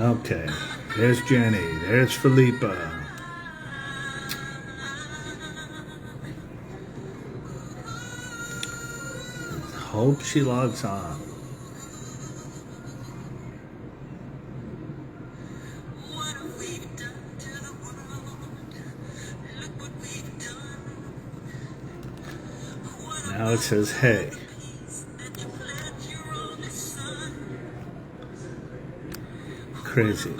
Okay. There's Jenny. There's Felipa. Hope she logs on. Now it says, hey. Crazy.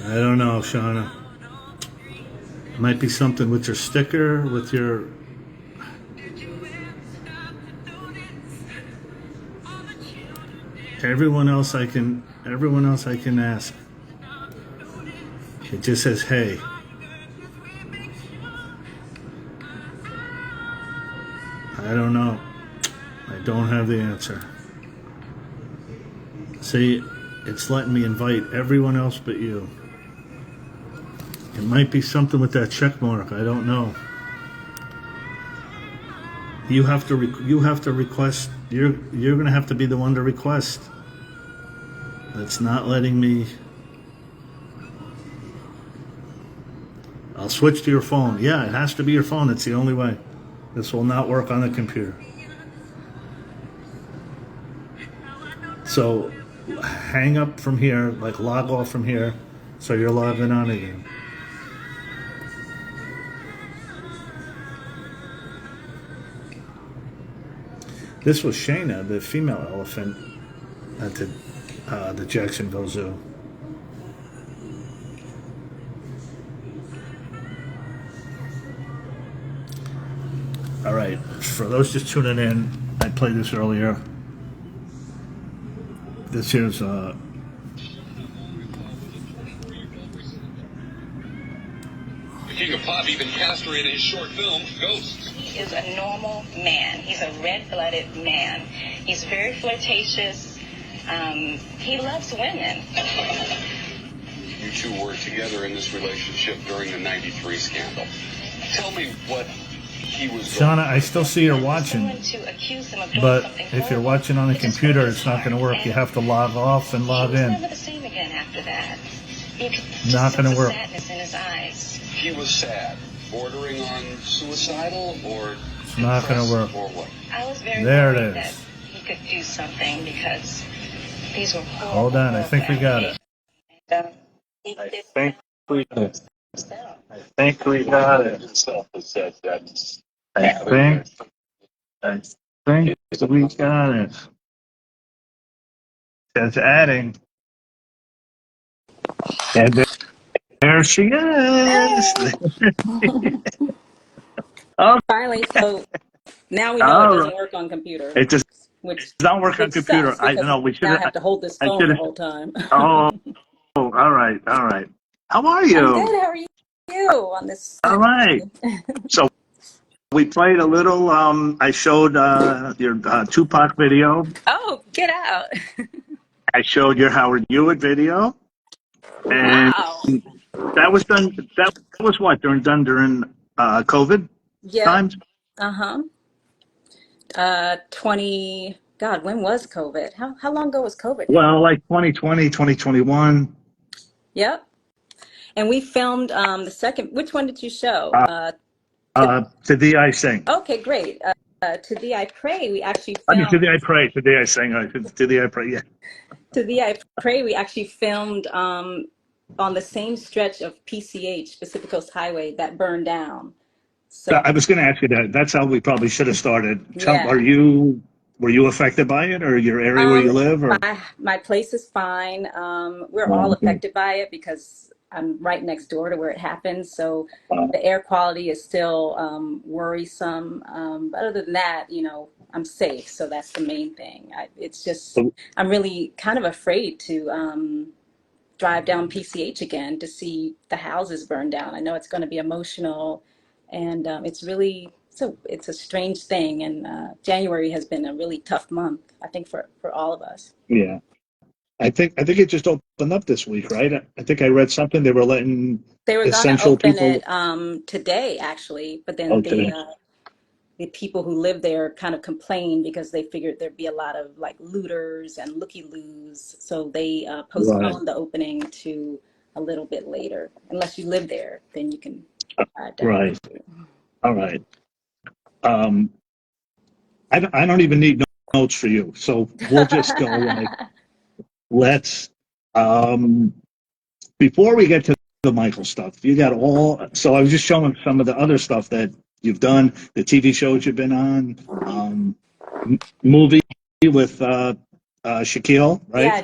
I don't know, Shana. Might be something with your sticker, with your... Everyone else I can ask. It just says, hey. I don't know. I don't have the answer. See, it's letting me invite everyone else but you. It might be something with that check mark. I don't know. You have to request. You're gonna have to be the one to request. That's not letting me. I'll switch to your phone. Yeah, it has to be your phone. It's the only way. This will not work on the computer. So hang up from here, like log off from here, so you're logging on again. This was Shana, the female elephant at the Jacksonville Zoo. All right, for those just tuning in, I played this earlier. This here's King of Pop even cast her in his short film, Ghosts. He is a normal man. He's a red-blooded man. He's very flirtatious. He loves women. You two were together in this relationship during the '93 scandal. Tell me what he was Shana, I still see you're watching, but if you're watching on the computer, it's not going to work. You have to log off and log in. Never the same again after that. Not going to work. Sadness in his eyes. He was sad, bordering on suicidal, or it's not going to work. Or what? I was very there it worried is. That he could do something because these were horrible. Hold on, I think we got it. I think we got it. I think we got it. I think we got it. It's adding. And there she is. Oh, finally, so now we know it doesn't work on computer. It just which doesn't work on computer. I know we should have to hold this phone the whole time. Oh, all right. How are you? I'm good. How are you on this? All right. So we played a little. I showed your Tupac video. Oh, get out! I showed your Howard Hewitt video. And wow. That was done. That was what during COVID times. 20. God, when was COVID? How long ago was COVID? Well, like 2020, 2021. Yep. And we filmed the second. Which one did you show? To Thee I Sing. Okay, great. To Thee I Pray. We actually filmed. To Thee I Pray. To Thee I Sing. To Thee I Pray. Yeah. To Thee I Pray. We actually filmed on the same stretch of PCH, Pacific Coast Highway, that burned down. So I was going to ask you that. That's how we probably should have started. Yeah. Were you affected by it, or your area where you live? Or? My place is fine. We're all affected by it because I'm right next door to where it happened. So the air quality is still worrisome. But other than that, I'm safe. So that's the main thing. It's just, I'm really kind of afraid to drive down PCH again to see the houses burn down. I know it's going to be emotional, and it's a strange thing. And January has been a really tough month, I think, for all of us. Yeah. I think it just opened up this week, right? I think I read something they were letting They were going to essential open people it today, actually, but then the people who live there kind of complained because they figured thered be a lot of like looters and looky-loos. So they Right. postponed the opening to a little bit later. Unless you live there, then you can dive Right. All right. Um, I don't even need notes for you, so we'll just go like let's. Um, Before we get to the Michael stuff, you got all. So I was just showing some of the other stuff that you've done, the TV shows you've been on, movie with Shaquille, right? Yeah,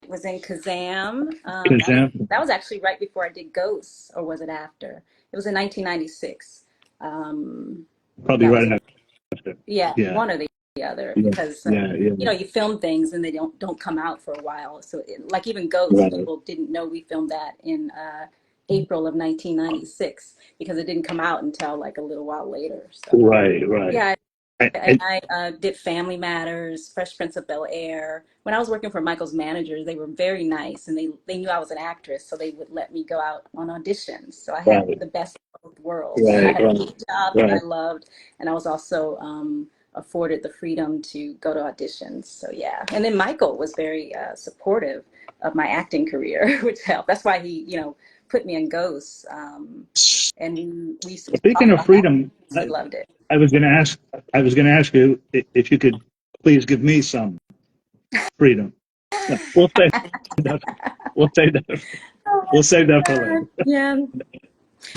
it was in Kazam. Kazam, That was actually right before I did Ghosts, or was it after? It was in 1996. Um, probably that was right after. Yeah, Yeah, one or the other, yeah, because yeah, yeah. you film things and they don't come out for a while. So like even Ghosts, Right, people didn't know we filmed that in April of 1996 because it didn't come out until like a little while later. So right, right. yeah, and And I did Family Matters, Fresh Prince of Bel-Air. When I was working for Michael's managers, they were very nice, and they knew I was an actress, so they would let me go out on auditions. So I had right, the best of both worlds. I right, had a right, day job that right. I loved, and I was also afforded the freedom to go to auditions. So yeah, and then Michael was very supportive of my acting career, which helped. That's why he, put me in Ghosts, and we used to talk Speaking of about that. freedom, He loved it. I was going to ask. I was going to ask you if you could please give me some freedom. No, we'll say that. We'll say that. Oh We'll save that for my later. God. Yeah.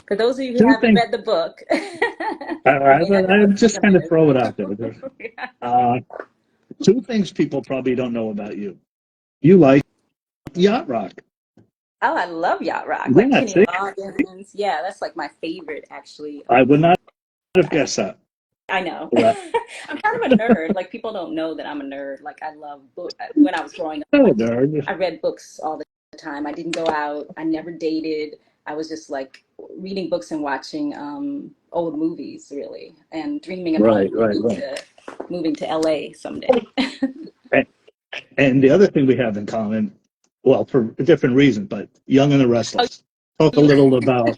For those of you who Two haven't things. read the book, I, you may not know I what just freedom kind of is. throw it out there. Uh, two things people probably don't know about you. You like yacht rock. Oh, I love yacht rock, like Yeah, Kenny see, Loggins. Yeah, that's like my favorite, actually. I would not have I, guessed that. I know. But, I'm kind of a nerd. Like people don't know that I'm a nerd. Like I love book. When I was growing up, oh, nerd. I read books all the time. I didn't go out. I never dated. I was just like reading books and watching old movies, really, and dreaming about Right, right, right. moving to LA someday. And, and the other thing we have in common, well, for a different reason, but Young and the Oh, Restless. Talk a you? little about.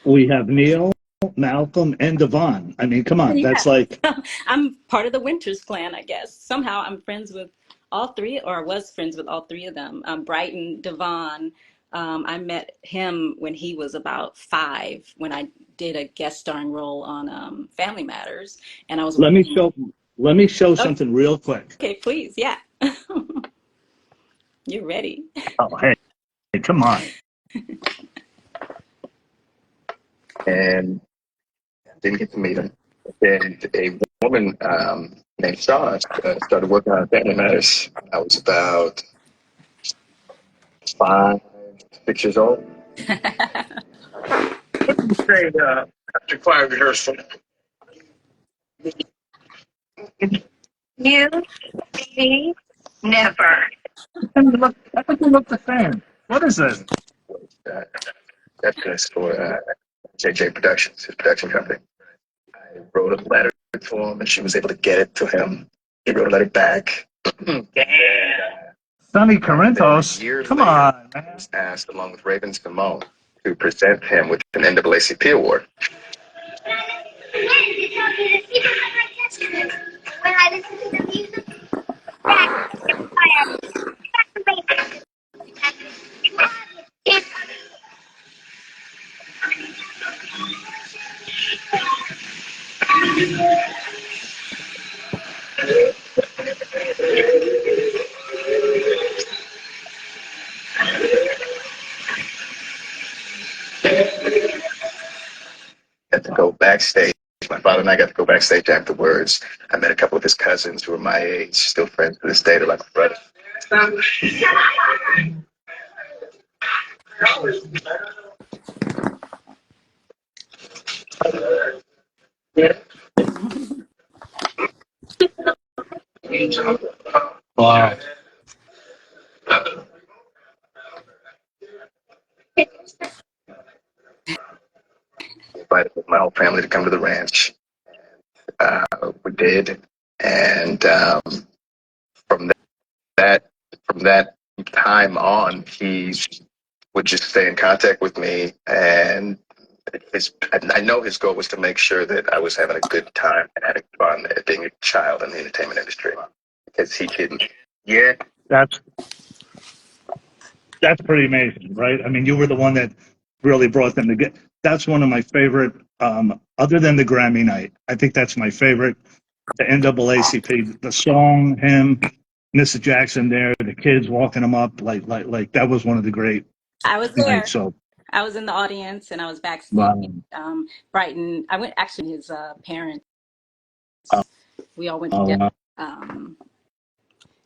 We have Neil, Malcolm, and Devon. I mean, come on, Yeah. that's like I'm part of the Winters clan, I guess. Somehow I'm friends with all three, or was friends with all three of them. Brighton, Devon. I met him when he was about 5, when I did a guest starring role on Family Matters, and I was let me working. show let me show Okay, something real quick. please, yeah, you're ready. Oh, hey, come on. And didn't get to meet him. And a woman named Shana started working on Family Matters. I was about 5, 6 years old. Say, after choir rehearsal. You, me, never. I think you look the same. What is this? Uh, that's for JJ Productions, his production company. I wrote a letter for him, and she was able to get it to him. He wrote a letter back. Yeah. Sonny Corinthos. Come on, man. I was asked, along with Raven Simone, to present him with an NAACP award. When I listen to the music, got to go backstage. My father and I got to go backstage afterwards. I met a couple of his cousins who are my age, still friends to this day. They're like my brother. Wow. Invited my whole family to come to the ranch. We did, and from that from that time on, he would just stay in contact with me, and I know his goal was to make sure that I was having a good time and having fun at being a child in the entertainment industry, because he didn't. Yeah, That's pretty amazing, right? I mean, you were the one that really brought them together. That's one of my favorite, other than the Grammy night. I think that's my favorite. The NAACP, the song, him, Mrs. Jackson there, the kids walking him up, like that was one of the great I was nights. there. So, I was in the audience and I was backstage. wow, Brighton, I went actually his parents. We all went together. wow, Um,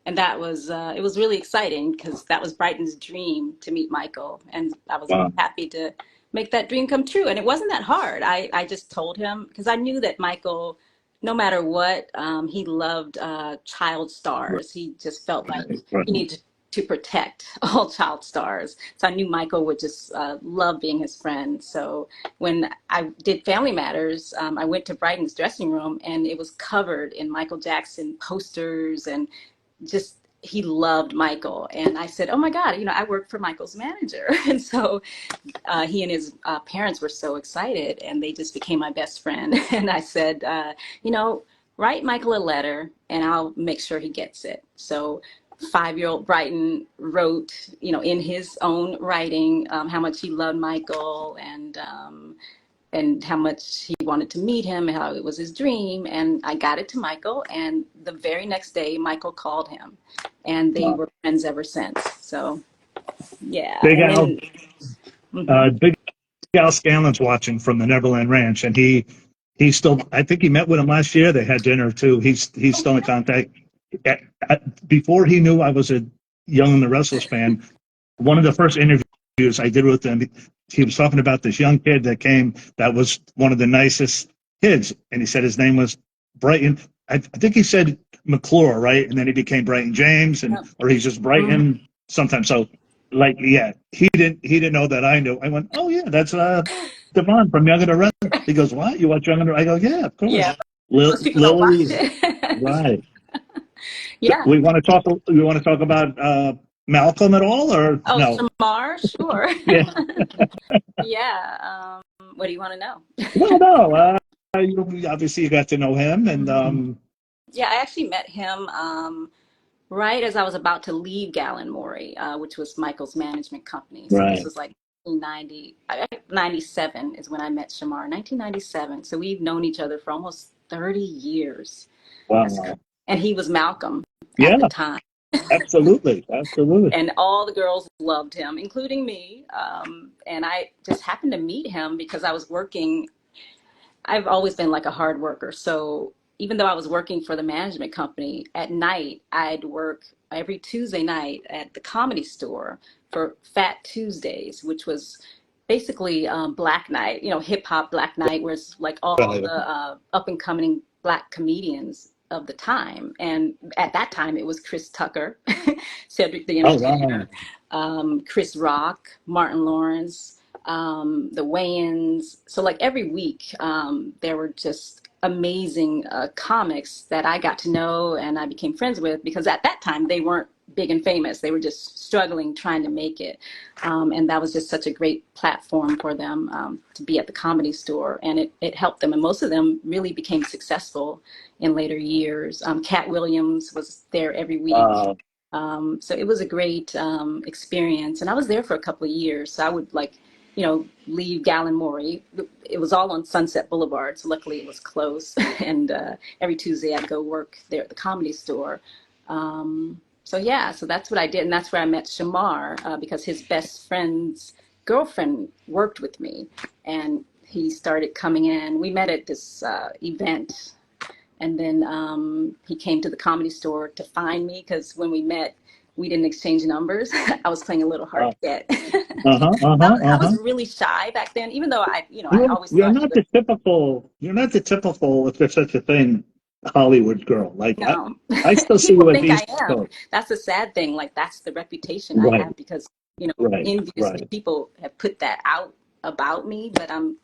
and that was it was really exciting because that was Brighton's dream to meet Michael, and I was wow, happy to make that dream come true. And it wasn't that hard. I just told him because I knew that Michael, no matter what, he loved child stars. He just felt like right. he needed to protect all child stars. So I knew Michael would just love being his friend. So when I did Family Matters, I went to Brighton's dressing room and it was covered in Michael Jackson posters and just he loved Michael. And I said, oh my God, I work for Michael's manager. And so he and his parents were so excited and they just became my best friend. And I said, write Michael a letter and I'll make sure he gets it. So 5-year-old Brighton wrote, in his own writing, how much he loved Michael and how much he wanted to meet him and how it was his dream. And I got it to Michael. And the very next day, Michael called him and they Wow. were friends ever since. So, yeah. Big And Al, then, mhm. Big Al Scanlon's watching from the Neverland Ranch, and he's still. I think he met with him last year. They had dinner too. He's still in contact. Before he knew I was a Young and the Restless fan, one of the first interviews I did with him, he was talking about this young kid that came that was one of the nicest kids, and he said his name was Brighton. I think he said McClure, right? And then he became Brighton James, and or he's just Mhm. Brighton sometimes. So, like, yeah, he didn't know that I knew. I went, oh yeah, that's Devon from Young and the Restless. He goes, what? You watch Young and the? I go, yeah, of Yeah. course. Most people don't watch Lily, it. right? So Yeah. we want to talk. We want to talk about Malcolm at all, or Oh, no? Shamar, sure. Yeah. Yeah. What do you want to know? Well, no. Obviously, you got to know him, and Yeah, I actually met him right as I was about to leave Galen Morey, which was Michael's management company. So this right. was like 97 is when I met Shamar, 1997. So we've known each other for almost 30 years. That's crazy. Wow. And he was Malcolm at Yeah, the time. absolutely, absolutely. And all the girls loved him, including me. And I just happened to meet him because I was working. I've always been like a hard worker. So even though I was working for the management company, at night I'd work every Tuesday night at the Comedy Store for Fat Tuesdays, which was basically Black Night, hip hop Black Night, where it's like all Right. the up and coming Black comedians of the time. And at that time, it was Chris Tucker, Cedric the Oh, wow. Entertainer, Chris Rock, Martin Lawrence, the Wayans. So like every week, there were just amazing comics that I got to know and I became friends with because at that time they weren't big and famous. They were just struggling, trying to make it. And that was just such a great platform for them to be at the Comedy Store. And it helped them. And most of them really became successful in later years. Cat Williams was there every week. Uh, So it was a great experience. And I was there for a couple of years. So I would leave Galen Morey. It was all on Sunset Boulevard. So luckily it was close. And every Tuesday I'd go work there at the Comedy Store. So yeah, so that's what I did. And that's where I met Shamar because his best friend's girlfriend worked with me. And he started coming in. We met at this event. And then he came to the Comedy Store to find me because when we met, we didn't exchange numbers. I was playing a little hard uh to get. huh. Uh huh. I Uh was huh. really shy back then, even though I always You're thought he not was, the typical. You're not the typical, if there's such a thing, Hollywood girl. Like no, I still see people you as think I East am. Coast. That's the sad thing. Like that's the reputation I Right. have because, Right. envious Right. people have put that out about me, but I'm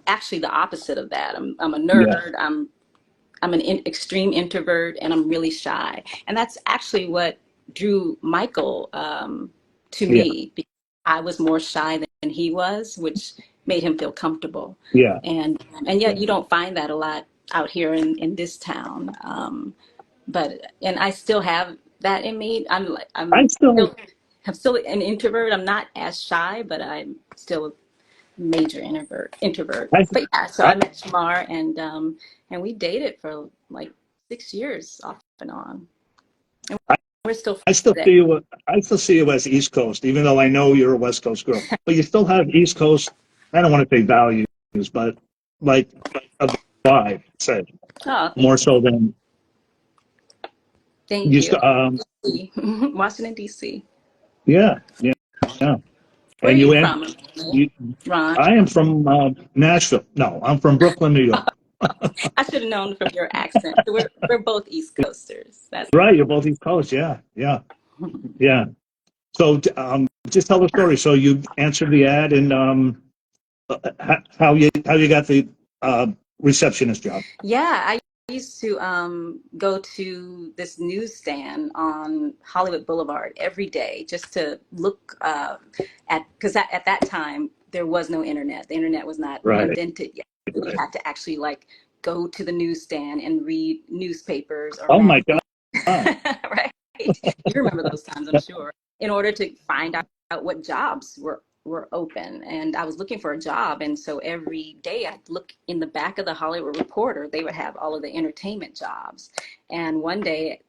actually the opposite of that. I'm a Yeah. nerd. I'm an extreme introvert and I'm really shy. And that's actually what drew Michael to Yeah. me because I was more shy than he was, which made him feel comfortable. Yeah. And yet you don't find that a lot out here in this town. And I still have that in me. I still, I'm still an introvert. I'm not as shy, but I'm still a major introvert. I, But yeah, so I, I met Shamar, and we dated for like 6 years off and on. And we're still I friends still today. see you. I still see you as East Coast, even though I know you're a West Coast girl. But you still have East Coast. I don't want to say values, but like a vibe, say Oh, more so than thank you. you. Washington, D.C. Yeah, yeah, yeah. Where are And you you and from, you. Ron? I am from Nashville. No, I'm from Brooklyn, New York. I should have known from your accent. So we're both East Coasters. That's Right, you're both East Coast. Yeah, yeah, yeah. So just tell the story. So you answered the ad, and how you got the receptionist job. yeah. I used to go to this newsstand on Hollywood Boulevard every day just to look at because at that time there was no internet. The internet was not Right, invented yet. You right. had to actually like go to the newsstand and read newspapers or Oh my magazines. God. Right? You remember those times, I'm sure. In order to find out what jobs were open, and I was looking for a job, and so every day I'd look in the back of the Hollywood Reporter. They would have all of the entertainment jobs, and one day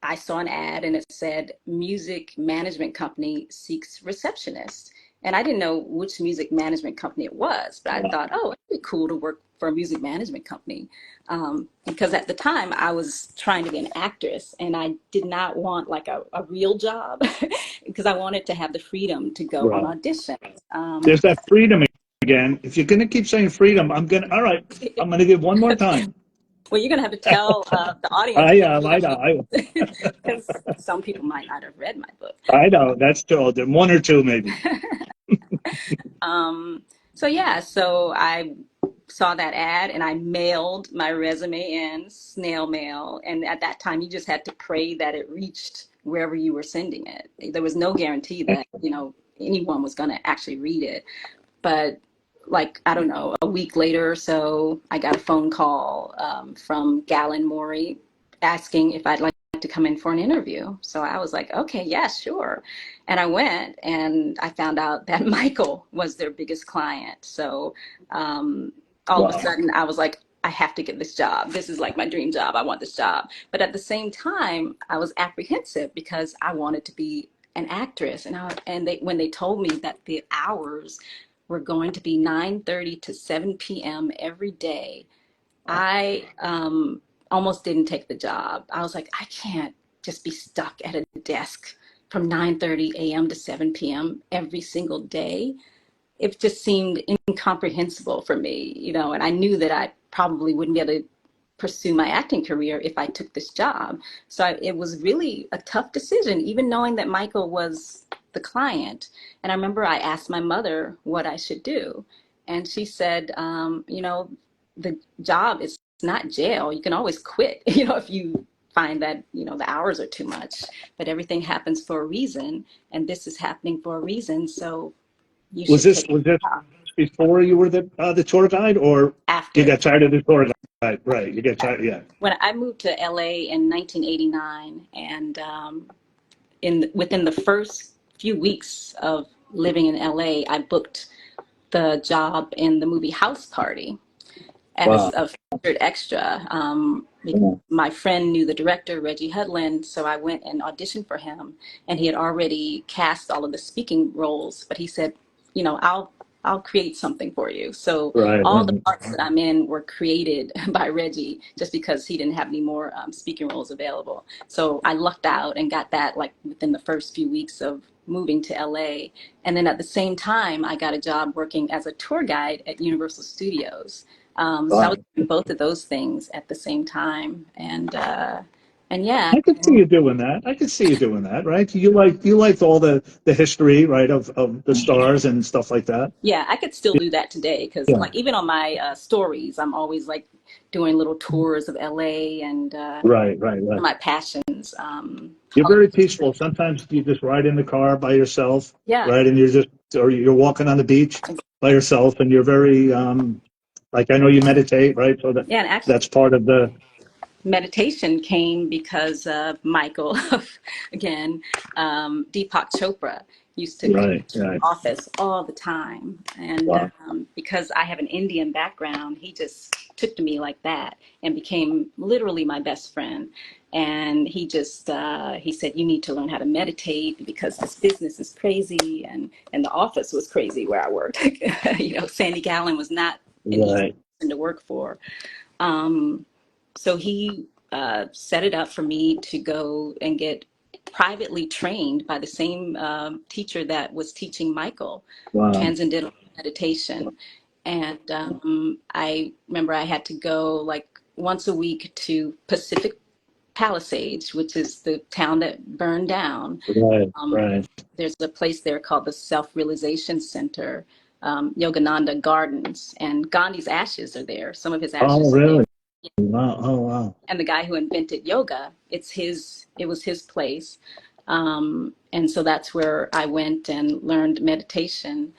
I saw an ad and it said music management company seeks receptionist. And I didn't know which music management company it was, but I thought, oh, it'd be cool to work for a music management company. Because at the time I was trying to be an actress and I did not want like a real job because I wanted to have the freedom to go on Right. auditions. There's that freedom again. If you're gonna keep saying freedom, all right. I'm gonna give one more time. Well, you're going to have to tell the audience I what am. I freedom know. means because some people might not have read my book. I know. That's true. One or two, maybe. Um, so yeah, so I saw that ad and I mailed my resume in, snail mail. And at that time, you just had to pray that it reached wherever you were sending it. There was no guarantee that, anyone was going to actually read it. But like, I don't know, a week later or so, I got a phone call from Galen Morey asking if I'd like to come in for an interview. So I was like, okay, yeah, sure. And I went and I found out that Michael was their biggest client. So all of a Wow. sudden I was like, I have to get this job. This is like my dream job. I want this job. But at the same time, I was apprehensive because I wanted to be an actress. When they told me that the hours were going to be 9:30 to 7 p.m. every day, I almost didn't take the job. I was like, I can't just be stuck at a desk from 9:30 a.m. to 7 p.m. every single day. It just seemed incomprehensible for me, and I knew that I probably wouldn't be able to pursue my acting career if I took this job. So it was really a tough decision, even knowing that Michael was the client. And I remember I asked my mother what I should do. And she said, the job is not jail. You can always quit, if you find that, the hours are too much. But everything happens for a reason. And this is happening for a reason. So you Was should this take was the this job. before you were the tour guide, or you After. got tired of the tour guide? Right. You get tired. Yeah. When I moved to LA in 1989, and within the first few weeks of living in LA, I booked the job in the movie House Party as Wow. a featured extra. My friend knew the director, Reggie Hudlin, so I went and auditioned for him, and he had already cast all of the speaking roles, but he said, I'll create something for you. So Right. all the Right. parts that I'm in were created by Reggie just because he didn't have any more speaking roles available. So I lucked out and got that like within the first few weeks of moving to LA. And then at the same time, I got a job working as a tour guide at Universal Studios. So I was Wow. doing both of those things at the same time. And And yeah, I could see you doing that. I could see you doing that, right? You like all the history, right, of the stars and stuff like that. yeah, I could still do that today because, Yeah. like, even on my stories, I'm always like doing little tours of LA and Right, right, right. my passions. You're very peaceful. Sometimes you just ride in the car by yourself, Yeah, right? And or you're walking on the beach by yourself, and you're very, like I know you meditate, right? So yeah, and actually, that's part of the, meditation came because of Michael, again, Deepak Chopra used to come right, to the right. office all the time. And Wow, because I have an Indian background, he just took to me like that and became literally my best friend. And he said, you need to learn how to meditate because this business is crazy. And the office was crazy where I worked. Sandy Gallen was not an easy right. person to work for. Um, so he set it up for me to go and get privately trained by the same teacher that was teaching Michael Wow, transcendental meditation. And I remember I had to go like once a week to Pacific Palisades, which is the town that burned down. right, Um, right. there's a place there called the Self Realization Center, Yogananda Gardens, and Gandhi's ashes are there. Some of his Oh, ashes are there. really? Wow, oh, wow. And the guy who invented yoga, it was his place. And so that's where I went and learned meditation,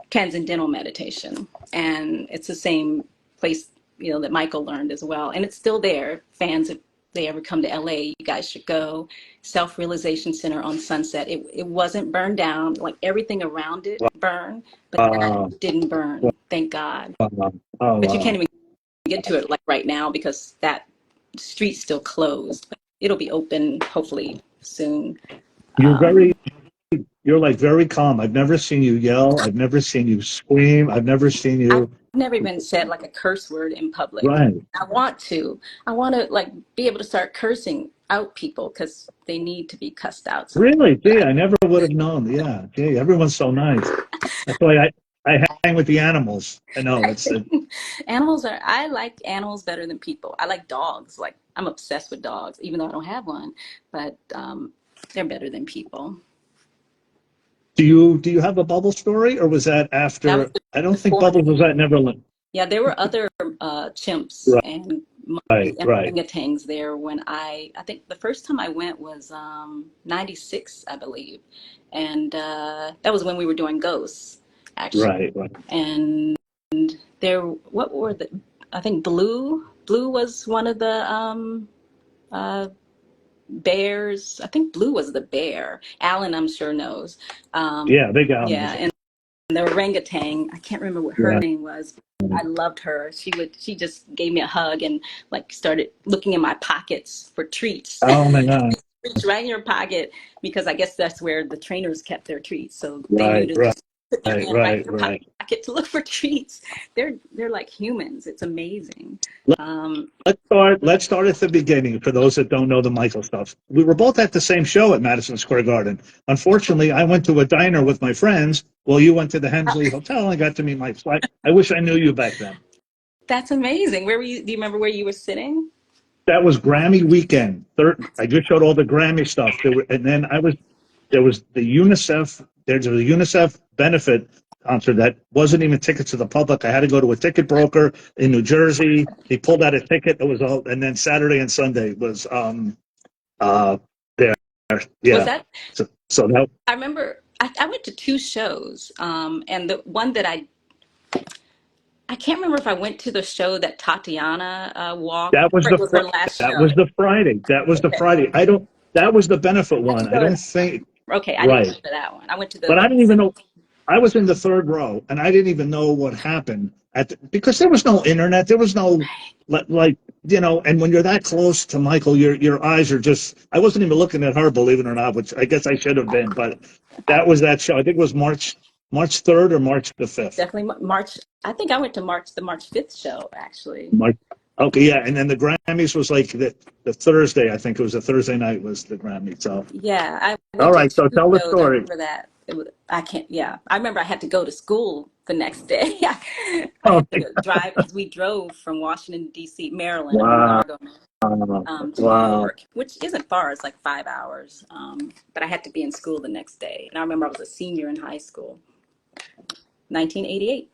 transcendental meditation. And it's the same place, that Michael learned as well. And it's still there. Fans, if they ever come to LA, you guys should go. Self Realization Center on Sunset. It wasn't burned down, like everything around it burned, but that Wow, didn't burn, thank God. wow, oh, But you can't wow. even get to it like right now because that street's still closed. But it'll be open hopefully soon. You're Um, you're like very calm. I've never seen you yell. I've never seen you scream. I've never seen I've you, never even said like a curse word in public. right. I want to. I want to like be able to start cursing out people because they need to be cussed out sometimes. Really? But Gee, I never would have known. Yeah. Gee, everyone's so nice. That's why I hang with the animals. I know it's I like animals better than people. I like dogs. Like I'm obsessed with dogs, even though I don't have one. But they're better than people. do you have a bubble story or was that That was after I don't think before. Bubbles was at Neverland. Yeah, there were other chimps Right, and monkeys right, and right, orangutans there when I think the first time I went was 96, I believe. And that was when we were doing ghosts, actually. right, right. And what were I think Blue was one of the uh, bears. I think Blue was the bear. Alan, I'm sure knows. Um, Yeah, Big Allen. yeah, and the orangutan, I can't remember what her Yeah. name was. I loved her. She just gave me a hug and like started looking in my pockets for treats. Oh my God. Reach right in your pocket because I guess that's where the trainers kept their treats. So they knew Right, to right, just put their hand right in right, your right. pocket to look for treats. They're like humans. It's amazing. Um, Let's start at the beginning for those that don't know the Michael stuff. We were both at the same show at Madison Square Garden. Unfortunately, I went to a diner with my friends while you went to the Hensley Hotel and got to meet Mike. I wish I knew you back then. that's amazing. Where were you? Do you remember where you were sitting? That was Grammy weekend. I just showed all the Grammy stuff. And then there was the UNICEF. There's a UNICEF benefit concert that wasn't even tickets to the public. I had to go to a ticket broker in New Jersey. He pulled out a ticket. It was all, and then Saturday and Sunday was there. Was Yeah. that So that I remember I went to two shows, and the one that I can't remember if I went to the show that Tatiana walked, that was or it the was her last that show. was the Friday. That was the Okay, Friday. I don't. That was the benefit I one. didn't I go to don't that one. think Okay, I didn't go right. to that one. I went to the But I like didn't even know. I was in the third row, and I didn't even know what happened because there was no internet. There was no like and when you're that close to Michael, your eyes are just. I wasn't even looking at her, believe it or not, which I guess I should have been. But I, that was that show. I think it was March 3rd or March the 5th. definitely March. I think I went to the March 5th show actually. March. Okay, yeah, and then the Grammys was like the Thursday. I think it was a Thursday night was the Grammy. So Yeah, I all went to right, so two tell the shows. I story. remember that. I can't, yeah. I remember I had to go to school the next day. I Oh, had to drive because we drove from Washington, D.C., Maryland. I'm in wow. Largo, to New Wow. York, which isn't far. It's like 5 hours. But I had to be in school the next day. And I remember I was a senior in high school, 1988.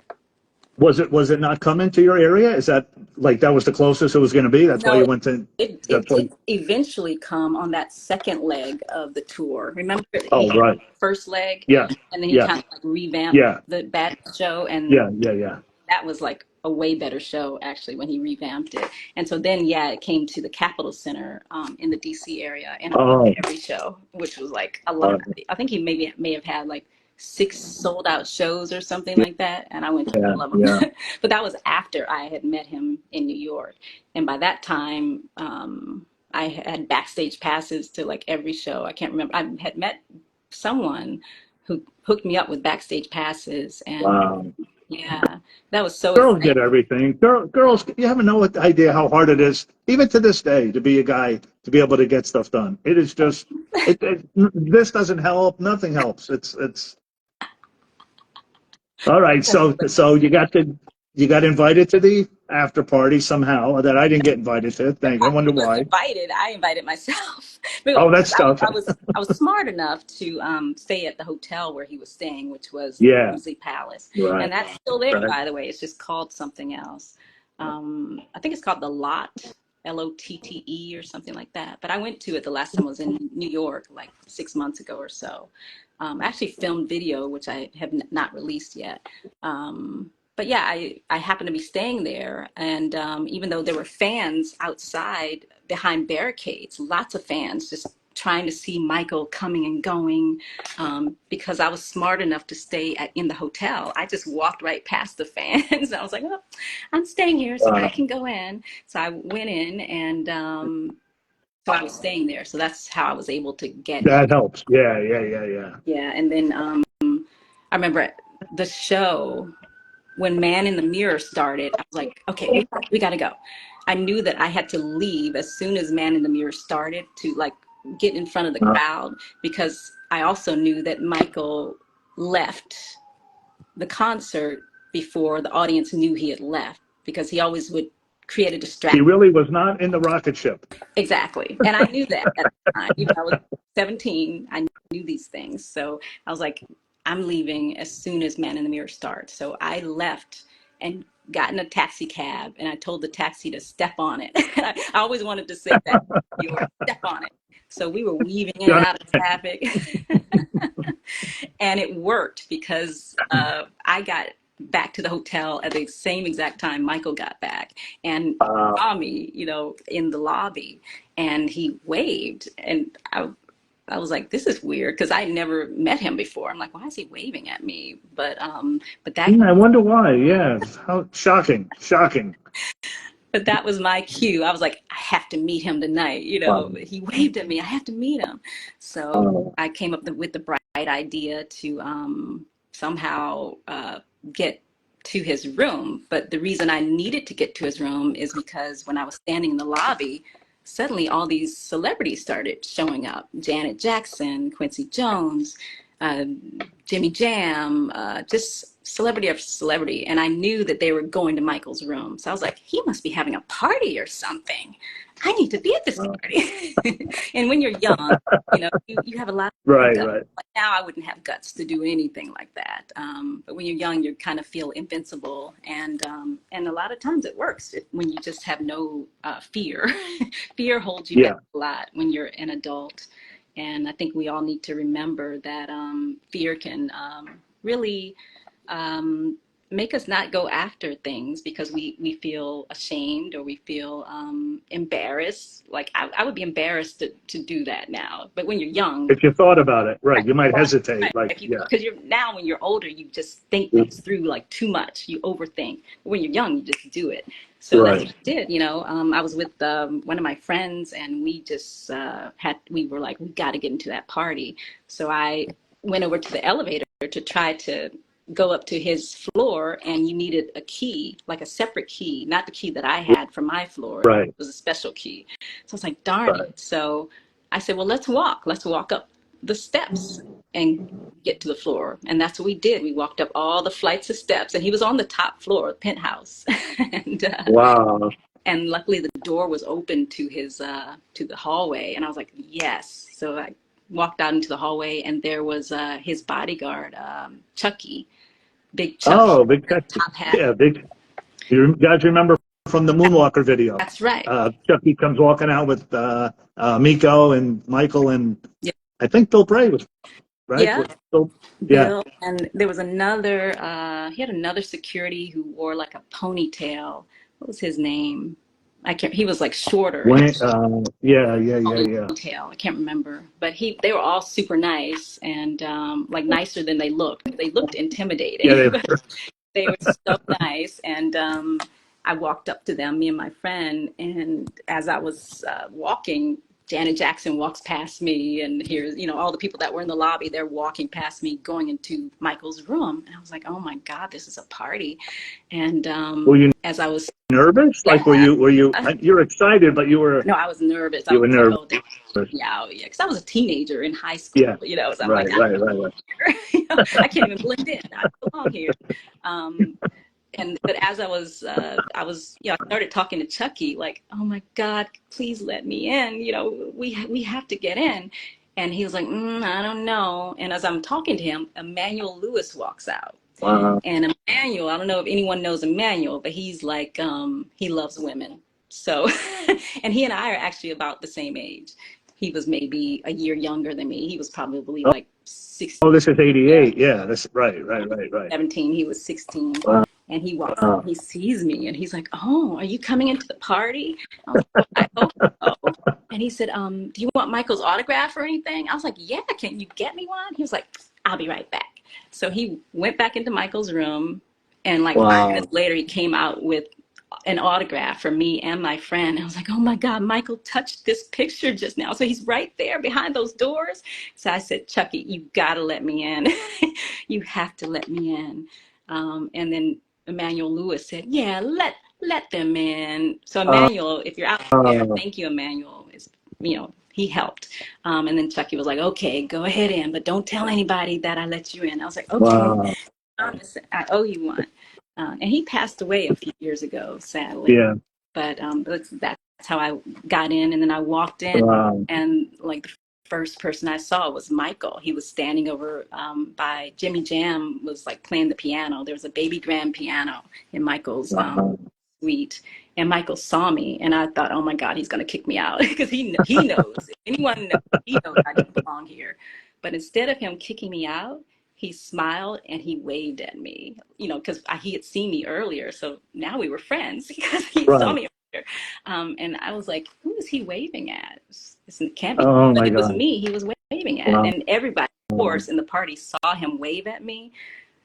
Was it not coming to your area? Is that like that was the closest it was going to be? That's why No, you went to. it That's why. did eventually come on that second leg of the tour. Remember, he Oh, had right. the first leg, Yeah. and then he Yeah. kind of like revamped Yeah. the Bad Show, and Yeah. Yeah. Yeah. that was like a way better show actually when he revamped it. And so then, yeah, it came to the Capitol Center in the DC area, and I went Oh. to every show, which was like a lot. Uh, I think he may have had like 6 sold out shows or something like that, and I went to yeah. all of them. Yeah. But that was after I had met him in New York, and by that time, I had backstage passes to like every show. I can't remember. I had met someone who hooked me up with backstage passes, and Wow. yeah, that was so Girls get exciting. everything. Girls, you have no idea how hard it is, even to this day, to be a guy to be able to get stuff done. It is just. This doesn't help. Nothing helps. It's all right. So you got invited to the after party somehow that I didn't get invited to. Thank you. I wonder I wasn't why. invited. I invited myself because Oh, that's tough. I was smart enough to stay at the hotel where he was staying, which was the Yeah. Ramsey Palace, Right. and that's still there, Right. by the way. It's just called something else. I think it's called the Lot, Lotte or something like that. But I went to it the last time I was in New York, like 6 months ago or so. I actually filmed video, which I have not released yet. But yeah, I happened to be staying there. And even though there were fans outside behind barricades, lots of fans just trying to see Michael coming and going, because I was smart enough to stay in the hotel. I just walked right past the fans. I was like, oh, I'm staying here, so I Wow. can go in. So I went in, and so I was staying there. So that's how I was able to get in. That helps. Yeah. Yeah. Yeah. Yeah. Yeah. And then I remember the show when Man in the Mirror started. I was like, okay, we got to go. I knew that I had to leave as soon as Man in the Mirror started to like get in front of the crowd, because I also knew that Michael left the concert before the audience knew he had left, because he always would create a He distraction. really was not in the rocket ship. Exactly. And I knew that at the time. Even though I was 17, I knew these things. So I was like, I'm leaving as soon as Man in the Mirror starts. So I left and got in a taxi cab, and I told the taxi to step on it. I always wanted to say that, you were step on it. So we were weaving in and Done out of traffic. And it worked because I got back to the hotel at the same exact time Michael got back, and he it. saw me, in the lobby, and he waved, and I was like, this is weird because I never met him before. I'm like, why is he waving at me? But that I wonder why. Yeah. How shocking. Shocking. but that was my cue. I was like, I have to meet him tonight. Wow. He waved at me. I have to meet him. So Oh, I came up with the bright idea to somehow get to his room. But the reason I needed to get to his room is because when I was standing in the lobby, suddenly all these celebrities started showing up. Janet Jackson, Quincy Jones, uh, Jimmy Jam, just celebrity after celebrity. And I knew that they were going to Michael's room. So I was like, he must be having a party or something. I need to be at this wow. party. And when you're young, you have a lot of Right. guts. Right. Like now, I wouldn't have guts to do anything like that. But when you're young, you kind of feel invincible. And a lot of times it works when you just have no fear. Fear holds you back Yeah. a lot when you're an adult. And I think we all need to remember that fear can really um, make us not go after things because we feel ashamed or we feel embarrassed. Like I would be embarrassed to do that now. But when you're young, If you thought about it, right, right, you might right, hesitate. Like, if you yeah. because you're now when you're older, you just think things through like too much. You overthink. But when you're young, you just do it. So that's what Right. I did. I was with one of my friends, and we just we were like, we got to get into that party. So I went over to the elevator to try to go up to his floor, and you needed a key, like a separate key, not the key that I had from my floor. It Right. was a special key. So I was like, darn Right. it. So I said, well, let's walk. Let's walk up the steps and get to the floor. And that's what we did. We walked up all the flights of steps, and he was on the top floor, penthouse. and Wow. and luckily the door was open to his to the hallway, and I was like, yes. So I walked out into the hallway, and there was his bodyguard, Chucky, Big Chuck, Oh, big tech. top hat. Yeah, big. You guys remember from the Moonwalker video? That's right. Chucky comes walking out with Miko and Michael and Yeah. I think Bill Bray was right. Yeah. Yeah. Bill, and there was another, he had another security who wore like a ponytail. What was his name? I can't, he was like shorter and When, yeah, yeah, yeah, yeah. ponytail. I can't remember, but they were all super nice and like nicer than they looked. They looked Yeah, intimidating, they but they were so nice. And I walked up to them, me and my friend, and as I was walking, Janet Jackson walks past me, and here's, all the people that were in the lobby, they're walking past me going into Michael's room. And I was like, oh my God, this is a party. And were you as I was, nervous? Like, yeah, you're excited, but no, I was nervous. I you was were like, nervous. oh, yeah, yeah, because I was a teenager in high school, Yeah, so I'm right, like, I right, don't right, right. know here. I can't even blend in. I don't belong here. Um, but as I started talking to Chucky, like, oh my God, please let me in. We have to get in. And he was like, I don't know. And as I'm talking to him, Emmanuel Lewis walks out. Wow. And Emmanuel, I don't know if anyone knows Emmanuel, but he's like, he loves women. So, and he and I are actually about the same age. He was maybe a year younger than me. He was probably like 16. Oh, this is Yeah, '88. Yeah, that's right, right, right, right. 17. He was 16. Wow. And he walks up, he sees me, and he's like, oh, are you coming into the party? I was like, well, I hope so. And he said, do you want Michael's autograph or anything? I was like, yeah, can you get me one? He was like, I'll be right back. So he went back into Michael's room, and like 5 minutes later, he came out with an autograph for me and my friend. I was like, oh my God, Michael touched this picture just now. So he's right there behind those doors. So I said, Chucky, you gotta let me in. You have to let me in. And then Emmanuel Lewis said, yeah, let them in. So Emmanuel, if you're out there, thank you, Emmanuel. He helped. And then Chucky was like, okay, go ahead in, but don't tell anybody that I let you in. I was like, okay, Wow. I owe you one. And he passed away a few years ago, sadly. Yeah. But that's how I got in. And then I walked in, Wow. and like the first person I saw was Michael. He was standing over by Jimmy Jam, was like playing the piano. There was a baby grand piano in Michael's Wow. suite. And Michael saw me, and I thought, oh my God, he's going to kick me out because he knows. If anyone knows, he knows I don't belong here. But instead of him kicking me out, he smiled and he waved at me, because he had seen me earlier. So now we were friends because he saw Right. me earlier. And I was like, who is he waving at? It can't be. Oh But my it was God. me he was waving at. Wow. And everybody, of course, in the party saw him wave at me.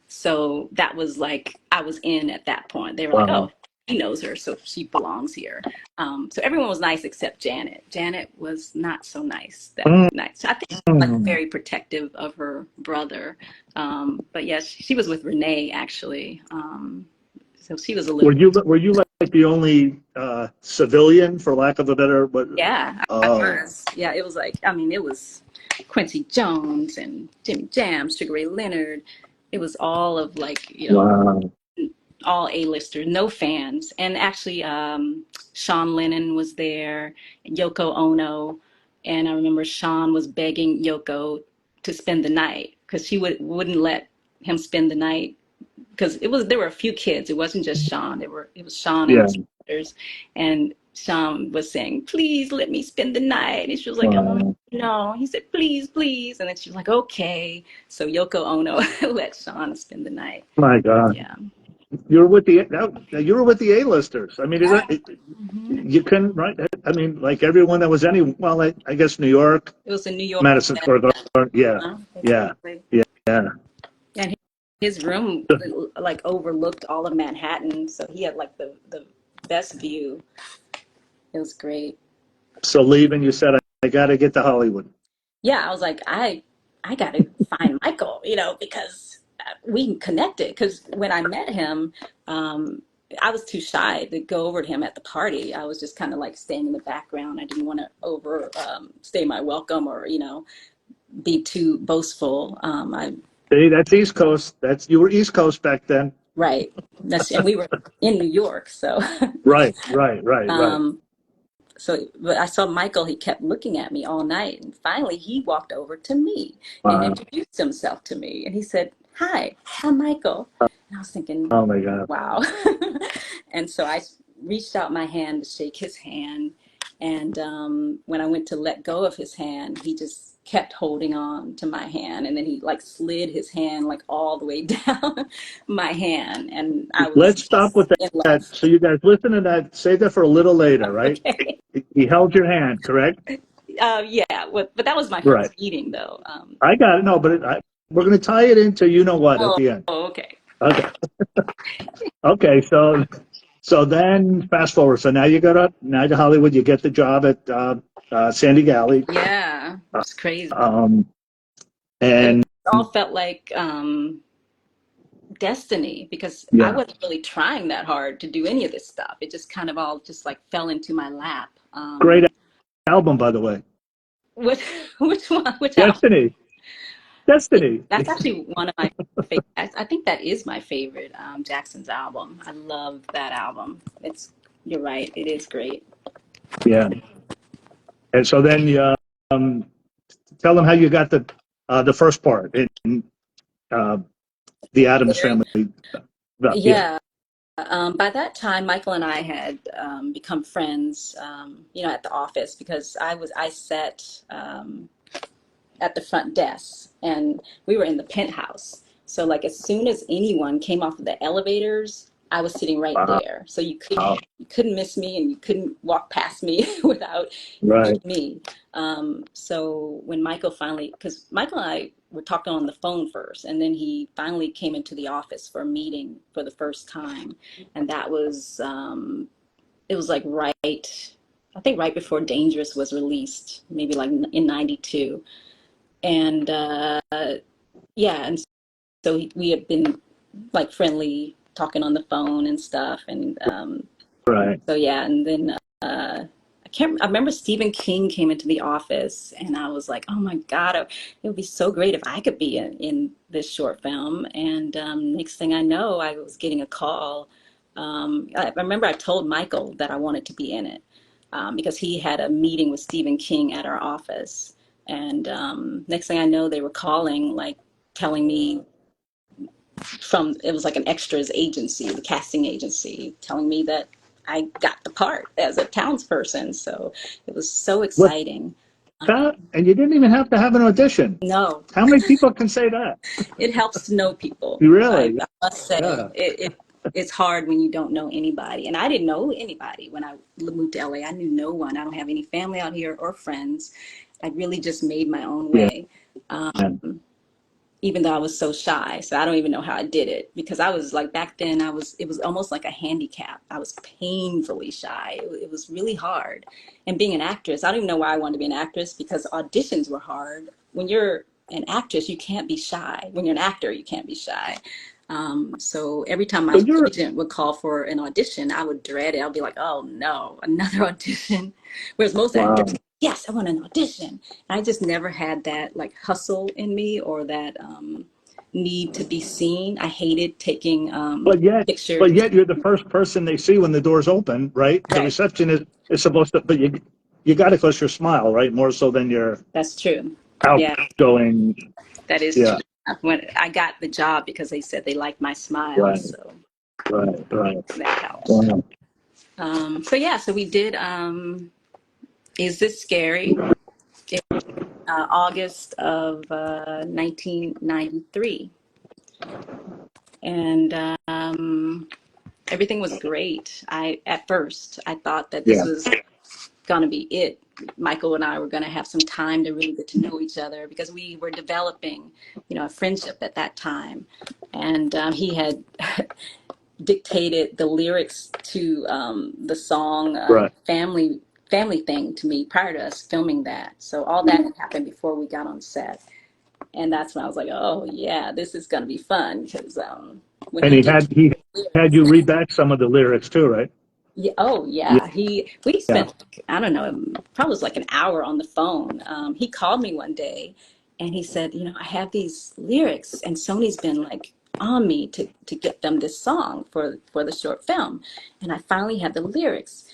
So that was like, I was in at that point. They were like, Wow. oh, he knows her, so she belongs here. So everyone was nice except Janet. Janet was not so nice that night. So I think she was like very protective of her brother. But yes, she was with Renee actually. So she was a little. Were you like the only civilian, for lack of a better? But Yeah, I was. Yeah, it was like, it was Quincy Jones and Jimmy Jam, Sugar Ray Leonard. It was all of like, wow. all A-listers, no fans. And actually, Sean Lennon was there, and Yoko Ono. And I remember Sean was begging Yoko to spend the night because she wouldn't let him spend the night because there were a few kids. It wasn't just Sean. It was Sean and Yeah. his sisters. And Sean was saying, please let me spend the night. And she was like, Wow. oh, no. He said, please, please. And then she was like, okay. So Yoko Ono let Sean spend the night. My God. Yeah. You were with the A-listers. I mean, Mm-hmm. you couldn't, right? I mean, like everyone that was I guess New York, It was in New York. Madison Square Garden. Yeah. Yeah. Exactly. Yeah. And his room like overlooked all of Manhattan, so he had like the best view. It was great. So leaving, you said, I got to get to Hollywood. Yeah, I was like, I got to find Michael, because we connected. Because when I met him, I was too shy to go over to him at the party. I was just kind of like staying in the background. I didn't want to overstay my welcome or be too boastful. See, that's East Coast. You were East Coast back then. Right. And we were in New York, so Right, right, right, right. um, but I saw Michael, he kept looking at me all night. And finally, he walked over to me and Wow. introduced himself to me. And he said, "Hi, I'm Michael." And I was thinking, Oh my God. wow. And so I reached out my hand to shake his hand. And when I went to let go of his hand, he just kept holding on to my hand. And then he like slid his hand like all the way down my hand. And I was Let's stop just with in that. love. So you guys listen to that. Save that for a little later, right? Okay. He held your hand, correct? Yeah, but that was my Right. first meeting, though. I got it. No, but we're going to tie it into you know what at Oh, the end. okay. Okay. Okay. So then fast forward. So now you go to Hollywood. You get the job at Sandy Galley, Yeah, it's crazy. um, It and all felt like destiny because I yeah, wasn't really trying that hard to do any of this stuff. It just kind of all just like fell into my lap. great album by the way. Which which one? Which album? Destiny, Yeah, Destiny. that's actually one of my favorite. I think that is my favorite Jackson's album. I love that album. You're right. It is great. Yeah. And so then you tell them how you got the first part in uh, the Adams Very, family. Yeah. yeah. By that time, Michael and I had become friends, at the office because I sat at the front desk and we were in the penthouse. So like as soon as anyone came off of the elevators, I was sitting right Wow. there. So you couldn't miss me and you couldn't walk past me without Right. seeing me. So when Michael finally, because Michael and I were talking on the phone first, and then he finally came into the office for a meeting for the first time, and that was it was like I think right before Dangerous was released, maybe like in '92, and yeah, and so we had been like friendly, talking on the phone and stuff, and Right. so yeah, and then I remember Stephen King came into the office, and I was like, oh my God, it would be so great if I could be in this short film. And next thing I know, I was getting a call. I remember I told Michael that I wanted to be in it because he had a meeting with Stephen King at our office. And next thing I know, they were calling, like telling me it was like an extras agency, the casting agency, telling me that I got the part as a townsperson. So it was so What's exciting. that? And you didn't even have to have an audition. No, How many people can say that? it helps to know people. You I, really? I must say Yeah. it's hard when you don't know anybody. And I didn't know anybody when I moved to LA. I knew no one. I don't have any family out here or friends. I really just made my own Yeah. way. Even though I was so shy. So I don't even know how I did it because I was like back then it was almost like a handicap. I was painfully shy. It was really hard. And being an actress, I don't even know why I wanted to be an actress because auditions were hard. When you're an actress, you can't be shy. When you're an actor, you can't be shy. So every time So my you're agent would call for an audition, I would dread it. I'll be like, oh no, another audition. Whereas most actors, wow. yes, I want an audition. I just never had that like hustle in me or that need to be seen. I hated taking But yet, pictures. but yet you're the first person they see when the doors open, right? The Right. receptionist is supposed to, but you got to cause your smile, right? More so than your That's true. Yeah, outgoing. that is Yeah. true. When I got the job because they said they liked my smile, Right. so Right. Right. that helps. Wow. So yeah, so we did Is This Scary? August of 1993. And everything was great. At first, I thought that this Yeah. was going to be it. Michael and I were going to have some time to really get to know each other because we were developing, a friendship at that time. And he had dictated the lyrics to the song Right. Family Thing to me prior to us filming that. So all that had happened before we got on set. And that's when I was like, oh yeah, this is going to be fun because when And he did he had you read back some of the lyrics too, right? yeah, oh Yeah. yeah, we Yeah. spent, I don't know, probably was like an hour on the phone. He called me one day And he said, I have these lyrics, and Sony's been like on me to get them this song for the short film. And I finally have the lyrics.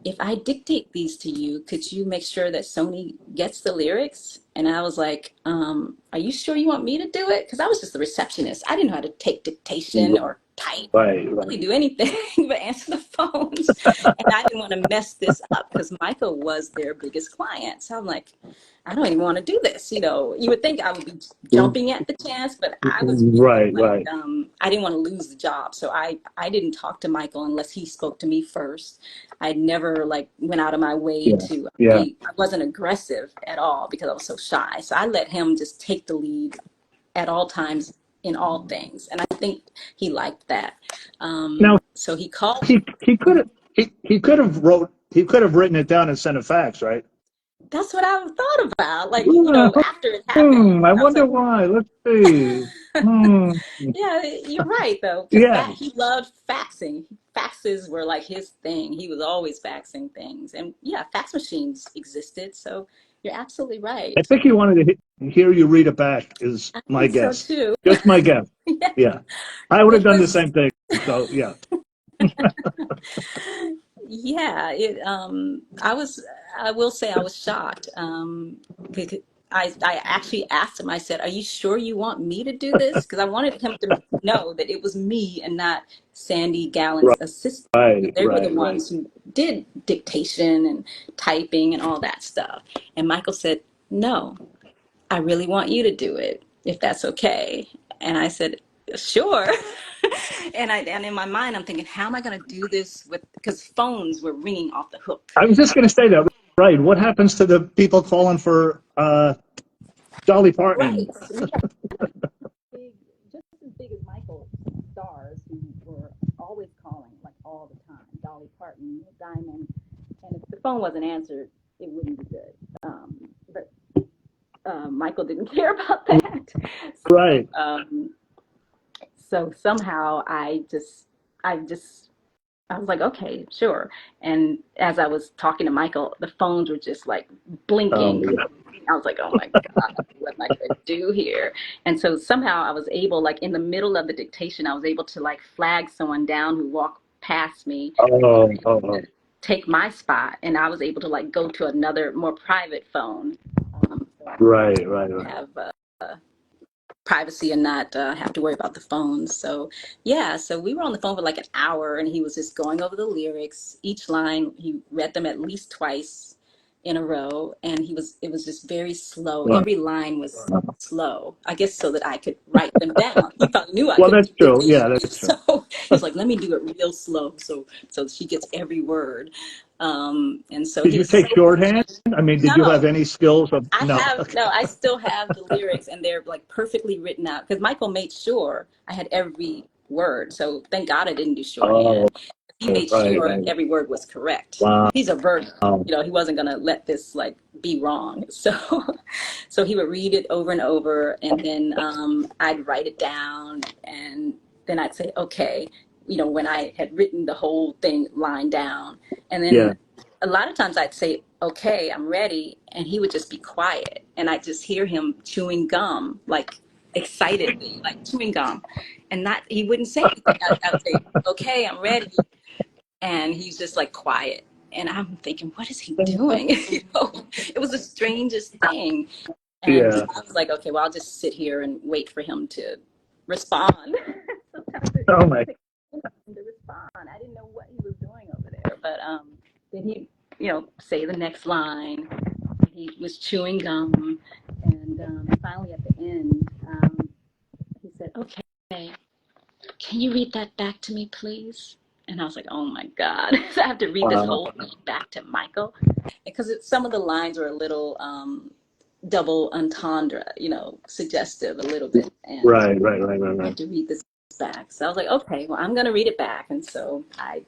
If I dictate these to you, could you make sure that Sony gets the lyrics? And I was like, are you sure you want me to do it? Because I was just the receptionist. I didn't know how to take dictation or type, Right, really do anything but answer the phones. And I didn't want to mess this up because Michael was their biggest client. So I'm like, I don't even want to do this. You would think I would be jumping at the chance, but I was really right, like, right. I didn't want to lose the job. So I didn't talk to Michael unless he spoke to me first. I never like went out of my way Yeah, to yeah. I wasn't aggressive at all because I was so shy. So I let him just take the lead at all times in all things. And I think he liked that. Now So he called. he could have he could have written it down and sent a fax, right? That's what I thought about. Like, Yeah. after it happened, I I was wonder like, why. Let's see. Hmm. yeah, you're right though, because Yeah. he loved faxing. Faxes were like his thing. He was always faxing things, and yeah, fax machines existed. So you're absolutely I right. think he wanted to hear you read it back, is I my think so guess. too. Just my guess. Yeah, Yeah. I would have it done the was. same thing. So, yeah. Yeah, I will say I was shocked. Because I actually asked him, I said, "Are you sure you want me to do this?" Because I wanted him to know that it was me and not Sandy Gallen's assistant. Right, They were the right, right. ones who did dictation and typing and all that stuff. And Michael said, "No, I really want you to do it, if that's okay." And I said, "Sure." And in my mind, I'm thinking, how am I going to do this with, because phones were ringing off the hook. I was just going to say that. Right. What happens to the people calling for Dolly Right. Parton? We had big, just as big as Michael stars who were always calling, like all the time. Dolly Parton, Diamond. And if the phone wasn't answered, it wouldn't be good. But Michael didn't care about that. Right. So somehow I just I was like, okay, sure. And as I was talking to Michael, the phones were just like Oh, blinking. yeah. I was like, oh my God, what am I going to do here? And so somehow I was able, like in the middle of the dictation, I was able to like flag someone down who walked past me, Oh, oh, oh. take my spot, and I was able to like go to another more private phone. So I Right, right, right. have privacy and not have to worry about the phones. So yeah, so we were on the phone for like an hour, and he was just going over the lyrics. Each line, he read them at least twice in a row, and it was just very slow. Wow. Every line was slow, I guess, so that I could write them down. He probably knew I Well, couldn't that's do true. Yeah, dictation, that's true. so he was like, let me do it real slow so she gets every word. And so Did he you was so take shorthand? I mean, did you have no. any skills of I no? have Okay. no, I still have the lyrics, and they're like perfectly written out because Michael made sure I had every word. So thank God I didn't do Oh, shorthand. He made right, sure right. every word was correct. Wow. He's a virgin, he wasn't gonna let this like be wrong. So, so he would read it over and over, and then I'd write it down, and then I'd say, okay, when I had written the whole thing line down, and Yeah. then a lot of times I'd say, okay, I'm ready. And he would just be quiet. And I'd just hear him chewing gum, like excitedly, like chewing gum. And not, he wouldn't say anything. I'd say, okay, I'm ready. And he's just like quiet. And I'm thinking, what is he doing? It was the strangest thing. And so Yeah. I was like, okay, well, I'll just sit here and wait for him to respond. Sometimes it Oh my. takes him to respond. I didn't know what he was doing over there. But then he, say the next line. He was chewing gum. And finally at the end, he said, okay, can you read that back to me, please? And I was like, oh my God. So I have to read this Wow. whole thing back to Michael because some of the lines were a little double entendre, suggestive a little bit. And Right, right, right, right, I right. had to read this back. So I was like, okay, well, I'm going to read it back. And so I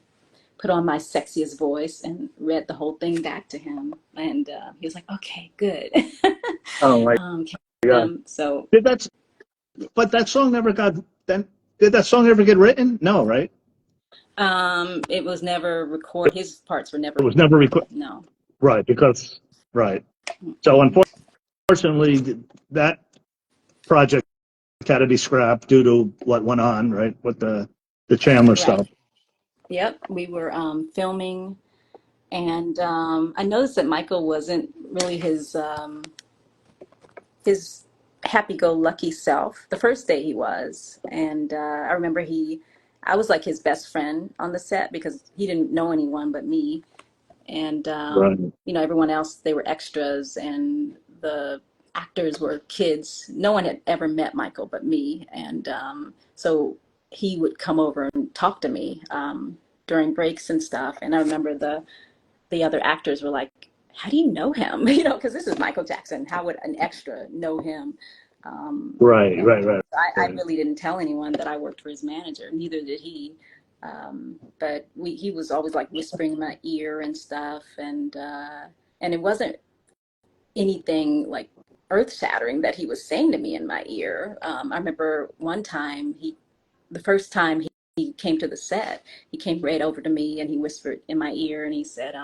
put on my sexiest voice and read the whole thing back to him. And he was like, okay, good. Oh my God. So Did that? But that song never got. Then did that song ever get written? No, right? it was never recorded. His parts were never It was never recorded. recorded. No. Right, because right. So unfortunately, that project had to be scrapped due to what went on, right, with the Chandler Right. stuff. Yep. We were filming, and I noticed that Michael wasn't really his happy-go-lucky self. The first day he was, and I remember I was like his best friend on the set because he didn't know anyone but me, and Right. everyone else, they were extras, and the actors were kids. No one had ever met Michael but me, and so he would come over and talk to me during breaks and stuff. And I remember the other actors were like, "How do you know him?" Because this is Michael Jackson. How would an extra know him? Right, And right, right, I right. really didn't tell anyone that I worked for his manager. Neither did he. But he was always like whispering in my ear and stuff, and it wasn't anything like earth shattering that he was saying to me in my ear. I remember one time the first time he came to the set, he came right over to me and he whispered in my ear and he said,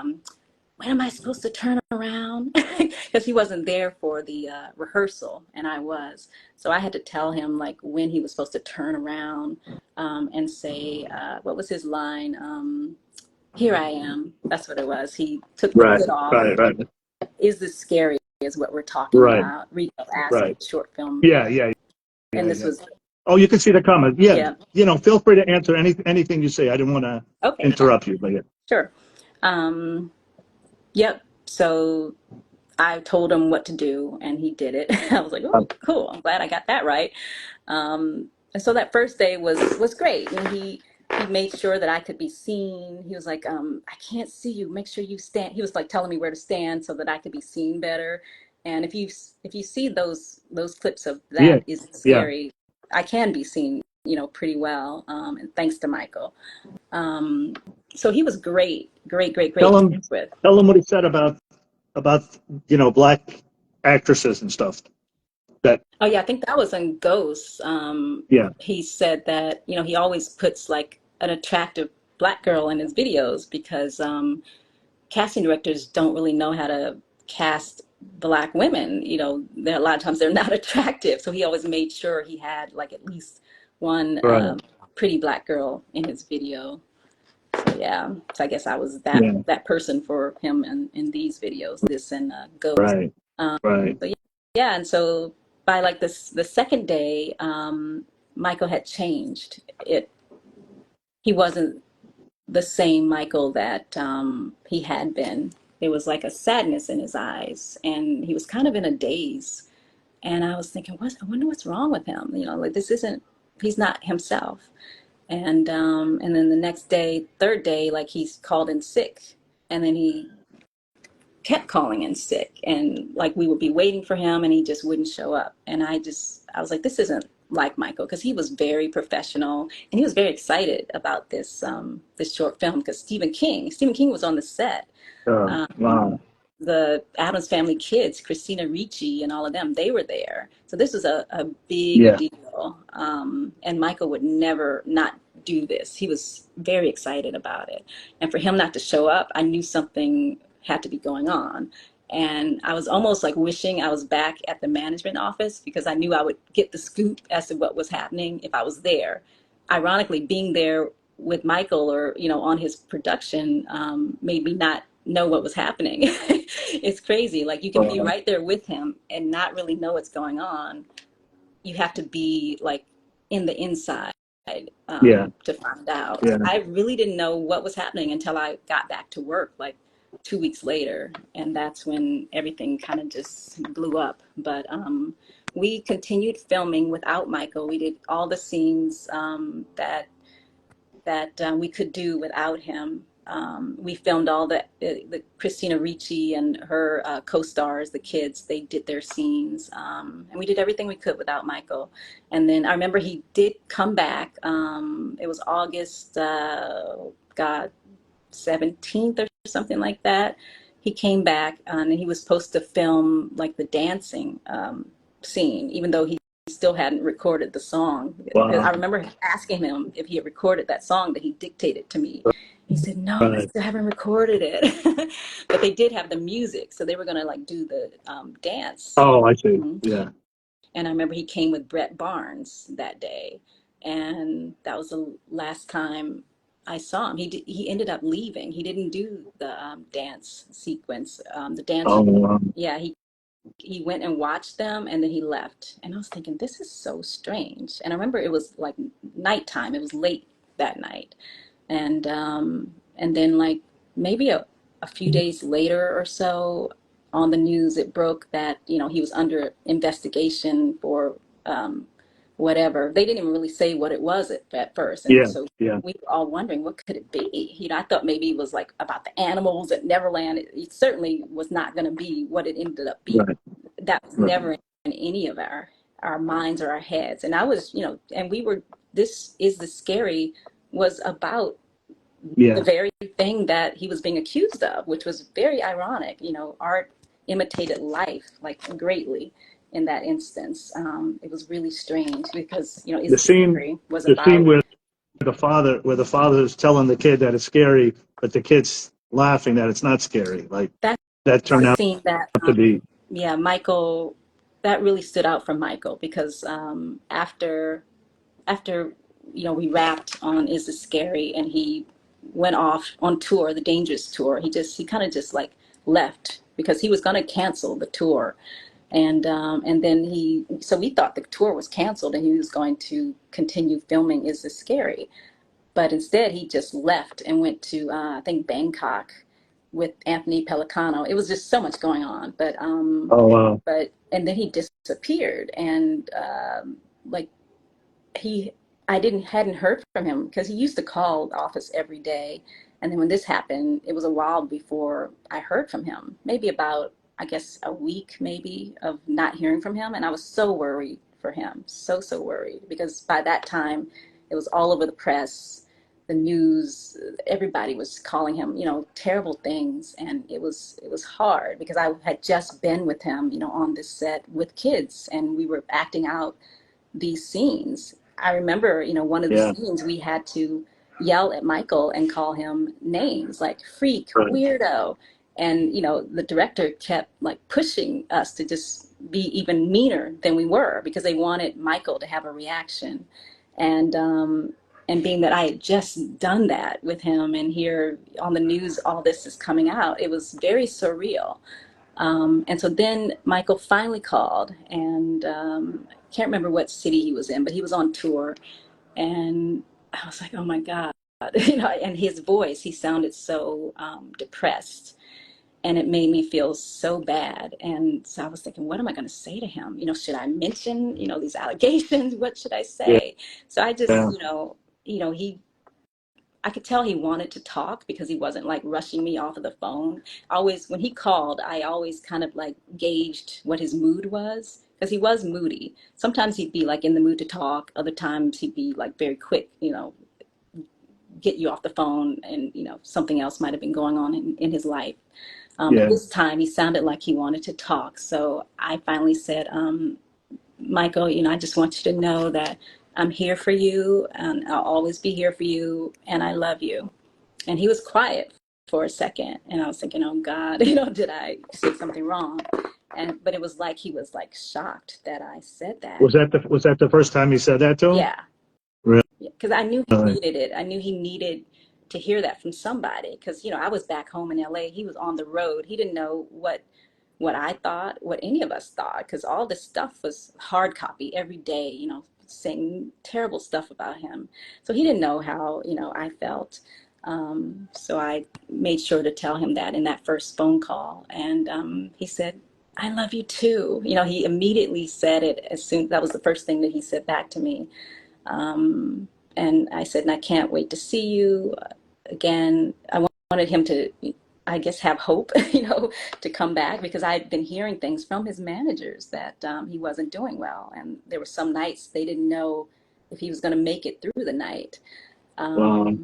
when am I supposed to turn around? Because he wasn't there for the rehearsal, and I was. So I had to tell him like when he was supposed to turn around and say, what was his line? Here I am. That's what it was. He took the Right, hood off. right, right, Is this scary? Is what we're talking right, about. Rico asked right. me short film, Yeah, yeah, and yeah, this yeah. was Oh, you can see the comment. Yeah, yeah. feel free to answer anything you say. I didn't want to Okay, yeah, interrupt you, but yeah. sure. Um, yep. So I told him what to do, and he did it. I was like, "Oh, cool! I'm glad I got that right." And so that first day was great, and he made sure that I could be seen. He was like, "I can't see you. Make sure you stand." He was like telling me where to stand so that I could be seen better. And if you see those clips of Yeah, that is yeah. scary, I can be seen, pretty well. And thanks to Michael. Um, so he was great, great, great, great Tell to him, work with. tell him what he said about black actresses and stuff. That Oh yeah, I think that was in Ghosts. yeah, He said that, he always puts like an attractive black girl in his videos because casting directors don't really know how to cast black women. There a lot of times they're not attractive. So he always made sure he had like at least one right, pretty black girl in his video. So yeah, so I guess I was that yeah, that person for him in these videos, this and Ghost. right, Um, right, but yeah, and so by like the second day, Michael had changed. He wasn't the same Michael that he had been. There was like a sadness in his eyes, and he was kind of in a daze. And I was thinking, I wonder what's wrong with him. Like this isn't. He's not himself. And then the next day, third day, like he's called in sick, and then he kept calling in sick, and like we would be waiting for him and he just wouldn't show up. And I was like, this isn't like Michael, because he was very professional and he was very excited about this short film because Stephen King was on the set. wow, The Adams Family kids, Christina Ricci and all of them, they were there. So this was a big yeah, deal. And Michael would never not do this. He was very excited about it. And for him not to show up, I knew something had to be going on. And I was almost like wishing I was back at the management office because I knew I would get the scoop as to what was happening if I was there. Ironically, being there with Michael or, on his production made me not know what was happening. It's crazy. Like you can be uh, right there with him and not really know what's going on. You have to be like in the inside yeah, to find out. yeah, I really didn't know what was happening until I got back to work like 2 weeks later, and that's when everything kind of just blew up. But we continued filming without Michael. We did all the scenes that we could do without him. We filmed all the Christina Ricci and her co-stars, the kids. They did their scenes, and we did everything we could without Michael. And then I remember he did come back. It was August, God, 17th or something like that. He came back and he was supposed to film like the dancing scene, even though he still hadn't recorded the song. wow, I remember asking him if he had recorded that song that he dictated to me. He said, no, I right. still haven't recorded it. But they did have the music, so they were going to like do the dance. Oh, I see. Yeah, And I remember he came with Brett Barnes that day, and that was the last time I saw him. He ended up leaving. He didn't do the dance sequence. The dance. Oh, wow. Yeah, he went and watched them, and then he left. And I was thinking, this is so strange. And I remember it was like nighttime. It was late that night, and then like maybe a few days later or so, on the news it broke that he was under investigation for whatever. They didn't even really say what it was at first, and Yeah, so yeah, we were all wondering what could it be. I thought maybe it was like about the animals at Neverland. It certainly was not going to be what it ended up being. right, That was right. never in any of our minds or our heads. And I was, and we were, This Is the Scary was about the Yeah. very thing that he was being accused of, which was very ironic. Art imitated life like greatly in that instance. It was really strange because The Is the scene, Scary was the scene about where the father is telling the kid that it's scary, but the kid's laughing that it's not scary. Like that. that That's turned the out scene that to be. yeah, Michael, that really stood out for Michael because after we wrapped on Is This Scary, and he went off on tour, the Dangerous tour. He kind of just like left because he was going to cancel the tour, and then so we thought the tour was canceled and he was going to continue filming Is This Scary, but instead he just left and went to I think Bangkok with Anthony Pellicano. It was just so much going on, Oh, wow. and then he disappeared, and like he I didn't hadn't heard from him because he used to call the office every day. And then when this happened, it was a while before I heard from him. Maybe about, I guess, a week maybe of not hearing from him. And I was so worried for him. So worried, because by that time it was all over the press, the news, everybody was calling him, terrible things. And it was hard because I had just been with him, on this set with kids, and we were acting out these scenes. I remember, one of the Yeah. scenes we had to yell at Michael and call him names like freak, Right. weirdo. And, the director kept like pushing us to just be even meaner than we were because they wanted Michael to have a reaction. And being that I had just done that with him, and here on the news, all this is coming out, it was very surreal. And so then Michael finally called, and I can't remember what city he was in, but he was on tour. And I was like, oh my God. And his voice, he sounded so depressed. And it made me feel so bad. And so I was thinking, what am I going to say to him? Should I mention, these allegations? What should I Yeah. say? So I just, Yeah. I could tell he wanted to talk because he wasn't like rushing me off of the phone. Always, when he called, I always kind of like gauged what his mood was because he was moody. Sometimes he'd be like in the mood to talk. Other times he'd be like very quick, get you off the phone, and, something else might have been going on in his life. But Yeah. this time he sounded like he wanted to talk. So I finally said, Michael, I just want you to know that I'm here for you, and I'll always be here for you, and I love you. And he was quiet for a second, and I was thinking, oh God, did I say something wrong? But it was like he was like shocked that I said that. Was that the first time you said that to him? Yeah, Really? because I knew he needed it. I knew he needed to hear that from somebody because I was back home in LA. He was on the road. He didn't know what I thought, what any of us thought, because all this stuff was hard copy every day, saying terrible stuff about him. So he didn't know how, I felt. So I made sure to tell him that in that first phone call. And he said, I love you too. He immediately said it as soon, that was the first thing that he said back to me. And I said, and I can't wait to see you again. I wanted him to, I guess, have hope, to come back, because I'd been hearing things from his managers that he wasn't doing well. And there were some nights they didn't know if he was going to make it through the night. Wow.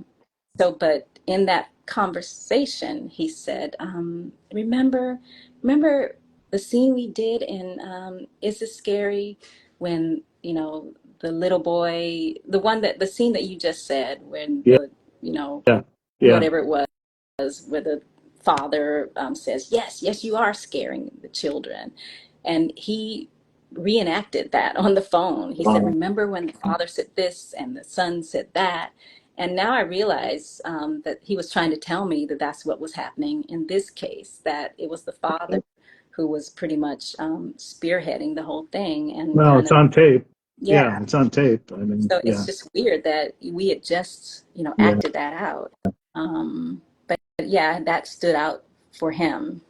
But in that conversation, he said, remember the scene we did in Is This Scary, when, the little boy, the scene that you just said, when Yeah. you know, Yeah. Yeah. whatever it was, where the father says, yes, you are scaring the children. And he reenacted that on the phone. He said, Wow. remember when the father said this and the son said that? And now I realize that he was trying to tell me that that's what was happening in this case, that it was the father who was pretty much spearheading the whole thing and Well, kind it's of, on tape. Yeah, yeah. it's on tape. I mean, So it's yeah, just weird that we had just, yeah, acted that out. But yeah, that stood out for him.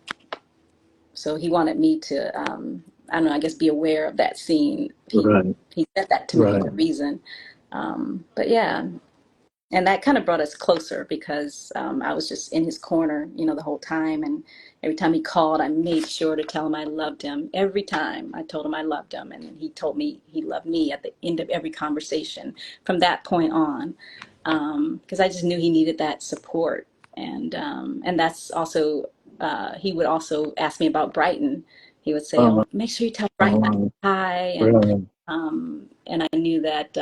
So he wanted me to, I don't know, I guess be aware of that scene. right, He said that to me right, for a reason. But yeah, and that kind of brought us closer because I was just in his corner, the whole time. And every time he called, I made sure to tell him I loved him. Every time I told him I loved him, and he told me he loved me at the end of every conversation from that point on, because I just knew he needed that support. And that's also, he would also ask me about Brighton. He would say, uh, "Oh, make sure you tell Brighton I said hi." really, And I knew that,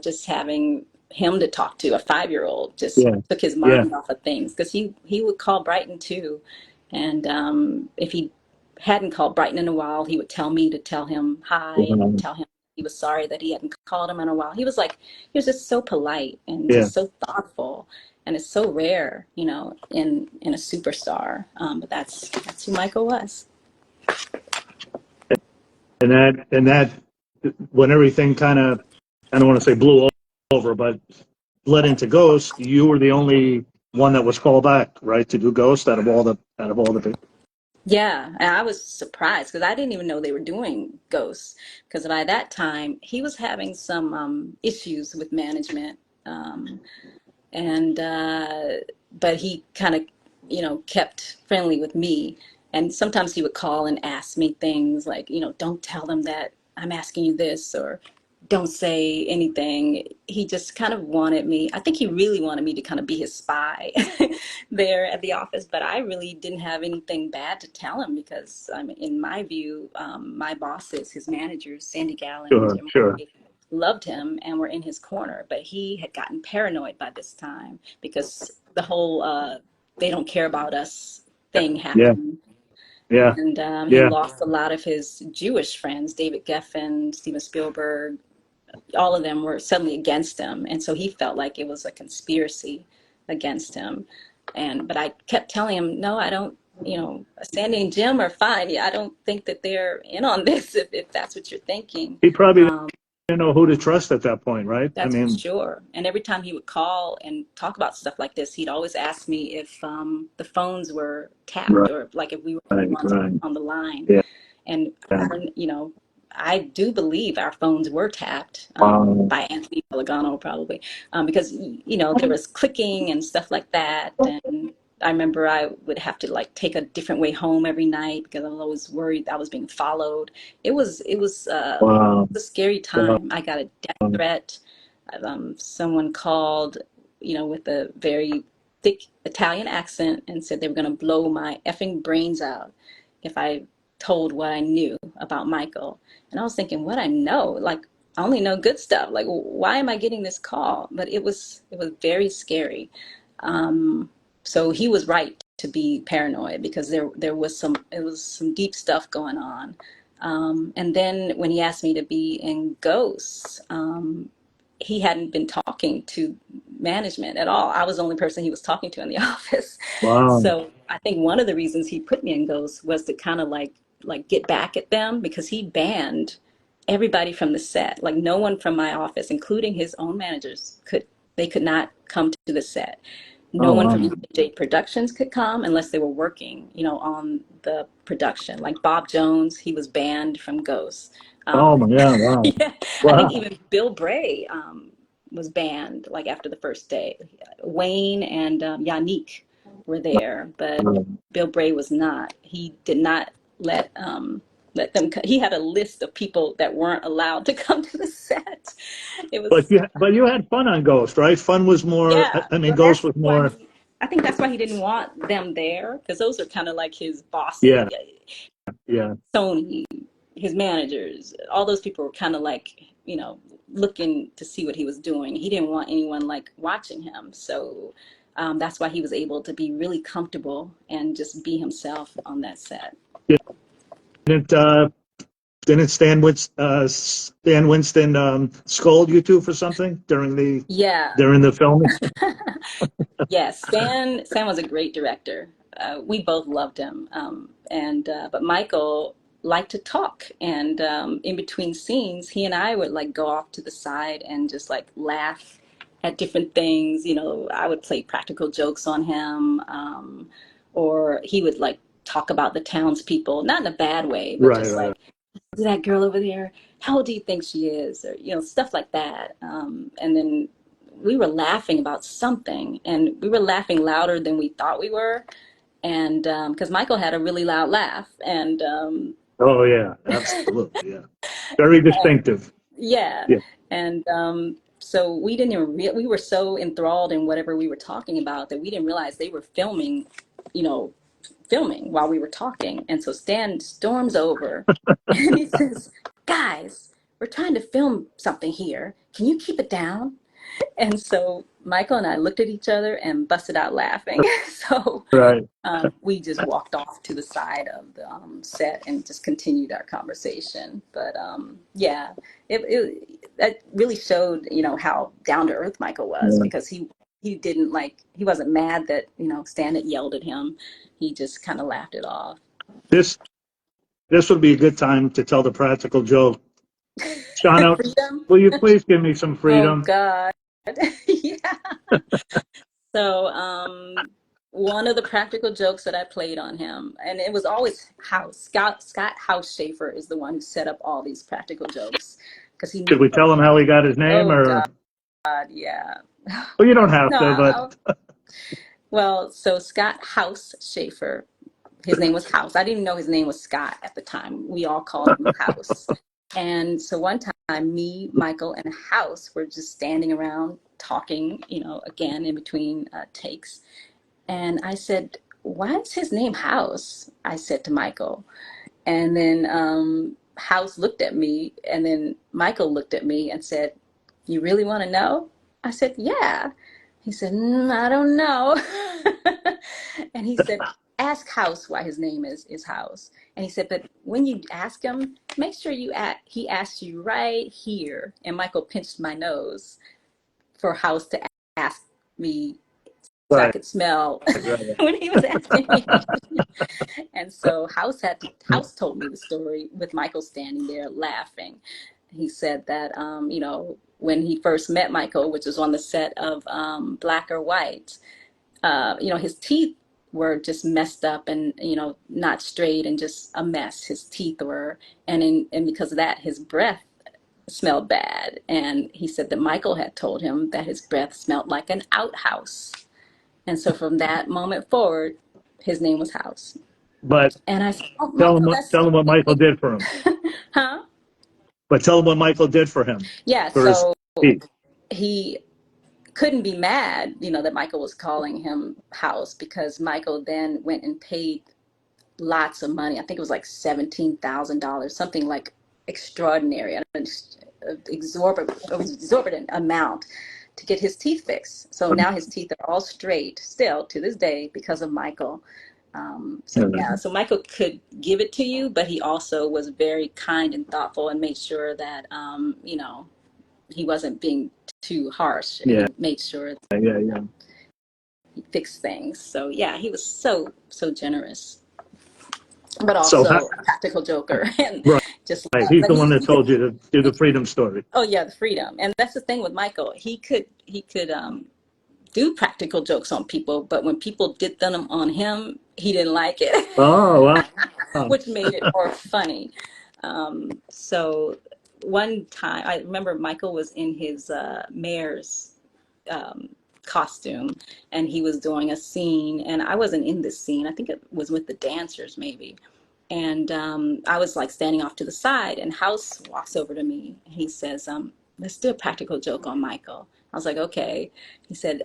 just having him to talk to, a 5-year-old, just yeah, took his yeah, mind off of things because he would call Brighton too. And if he hadn't called Brighton in a while, he would tell me to tell him hi and um, tell him he was sorry that he hadn't called him in a while. He was just so polite and yeah. just so thoughtful. And it's so rare, in a superstar. But that's who Michael was. And that when everything kind of, I don't want to say blew over, but bled into Ghost, you were the only one that was called back, right, to do Ghost out of all the people. Yeah, and I was surprised because I didn't even know they were doing Ghosts. Because by that time, he was having some issues with management, um, and but he kind of, kept friendly with me. And sometimes he would call and ask me things like, don't tell them that I'm asking you this, or don't say anything. He just kind of wanted me. I think he really wanted me to kind of be his spy there at the office, but I really didn't have anything bad to tell him because, I mean, in my view, my bosses, his managers, Sandy Gall and Sure, Jim sure. Murray, loved him and were in his corner, but he had gotten paranoid by this time because the whole they don't care about us thing Yeah, happened. yeah, And he yeah. lost a lot of his Jewish friends, David Geffen, Steven Spielberg, all of them were suddenly against him. And so he felt like it was a conspiracy against him. But I kept telling him, no, I don't, Sandy and Jim are fine. Yeah, I don't think that they're in on this if that's what you're thinking. He probably Um, didn't know who to trust at that point, right? I that's for mean, sure. And every time he would call and talk about stuff like this, he'd always ask me if the phones were tapped right, or like if we were the right, ones right. on the line. Yeah, And yeah. I do believe our phones were tapped Wow. by Anthony Pellegano probably because there was clicking and stuff like that. And I remember I would have to like take a different way home every night because I was always worried I was being followed. It was Wow. a scary Wow. time. I got a death threat. Someone called, with a very thick Italian accent and said they were going to blow my effing brains out if I told what I knew about Michael. And I was thinking, what I know? Like, I only know good stuff. Like, why am I getting this call? But it was very scary. So he was right to be paranoid because there was some deep stuff going on. And then when he asked me to be in Ghosts, he hadn't been talking to management at all. I was the only person he was talking to in the office. Wow. So I think one of the reasons he put me in Ghosts was to kind of like get back at them because he banned everybody from the set. Like no one from my office, including his own managers, could not come to the set. No Oh, one wow. from J Productions could come unless they were working, on the production. Like Bob Jones, he was banned from Ghosts. Oh, Um, my, yeah, wow. yeah, I think Wow. even Bill Bray was banned like after the first day. Wayne and Yannick were there, but Bill Bray was not. He did not let them. He had a list of people that weren't allowed to come to the set. It But was, you had fun on Ghost, right? Fun was more. I yeah. I mean, Well, Ghost was more. I think that's why he didn't want them there because those are kind of like his bosses. Yeah, yeah. Sony, his managers, all those people were kind of like, looking to see what he was doing. He didn't want anyone like watching him. So that's why he was able to be really comfortable and just be himself on that set. Didn't Didn't Stan Winston scold you two for something Yeah. during the filming? Yes, Stan was a great director. We both loved him, and but Michael liked to talk, and in between scenes, he and I would like go off to the side and just like laugh at different things. You know, I would play practical jokes on him, or he would like talk about the townspeople, not in a bad way, but Right, just right. like, that girl over there, how old do you think she is? Or, you know, stuff like that. And then we were laughing about something, and we were laughing louder than we thought we were. And because Michael had a really loud laugh. And Oh yeah, absolutely. Yeah, very distinctive. yeah. Yeah. And so we didn't even we were so enthralled in whatever we were talking about that we didn't realize they were filming, you know, filming while we were talking. And so Stan storms over and he says, "Guys, we're trying to film something here. Can you keep it down?" And so Michael and I looked at each other and busted out laughing. So Right. we just walked off to the side of the set and just continued our conversation. But yeah, that really showed, you know, how down to earth Michael was, Yeah. because he didn't like, he wasn't mad that, you know, Stan had yelled at him. He just kind of laughed it off. This this would be a good time to tell the practical joke. Shana, Freedom. will you please give me some Oh freedom? God. Yeah. So, one of the practical jokes that I played on him, and it was always Scott House Schaefer is the one who set up all these practical jokes because he knew Should we from, tell him how he got his name, oh or God, yeah. well, you don't have No, to, but well, so Scott House Schaefer, his name was House. I didn't even know his name was Scott at the time. We all called him House. And so one time, me, Michael, and House were just standing around talking, you know, again in between takes. And I said, "Why is his name House?" I said to Michael. And then House looked at me, and then Michael looked at me and said, "You really want to know?" I said, "Yeah." He said, "I don't know." And he said, "Ask House why his name is House." And he said, "But when you ask him, make sure he asks you right here." And Michael pinched my nose for House to ask me so I right, could smell right. when he was asking me. And so House told me the story with Michael standing there laughing. He said that you know, when he first met Michael, which was on the set of Black or White, you know, his teeth were just messed up and, you know, not straight and just a mess. His teeth were, and because of that, his breath smelled bad. And he said that Michael had told him that his breath smelled like an outhouse. And so from that moment forward, his name was House. But And I said, "Oh, Michael, that's tell so him what Michael sweet." did for him. Huh? But tell him what Michael did for him Yeah, for his so teeth. he couldn't be mad, you know, that Michael was calling him House, because Michael then went and paid lots of money. I think it was like $17,000, something like extraordinary, an exorbitant amount to get his teeth fixed. So now his teeth are all straight still to this day because of Michael. So yeah, so Michael could give it to you, but he also was very kind and thoughtful and made sure that, you know, he wasn't being too harsh, and Yeah, he made sure that yeah, yeah. he fixed things. So yeah, he was so generous, but So, also a practical joker and right, just right. love. He's But the one that he could told you to do the freedom story. oh yeah, the freedom. And that's the thing with Michael. He could do practical jokes on people, but when people did them on him, he didn't like it, Oh, wow. which made it more funny. So one time, I remember Michael was in his mayor's um, costume, and he was doing a scene, and I wasn't in this scene. I think it was with the dancers, maybe. And I was like standing off to the side, and House walks over to me. He says, "Let's do a practical joke on Michael." I was like, "Okay." He said,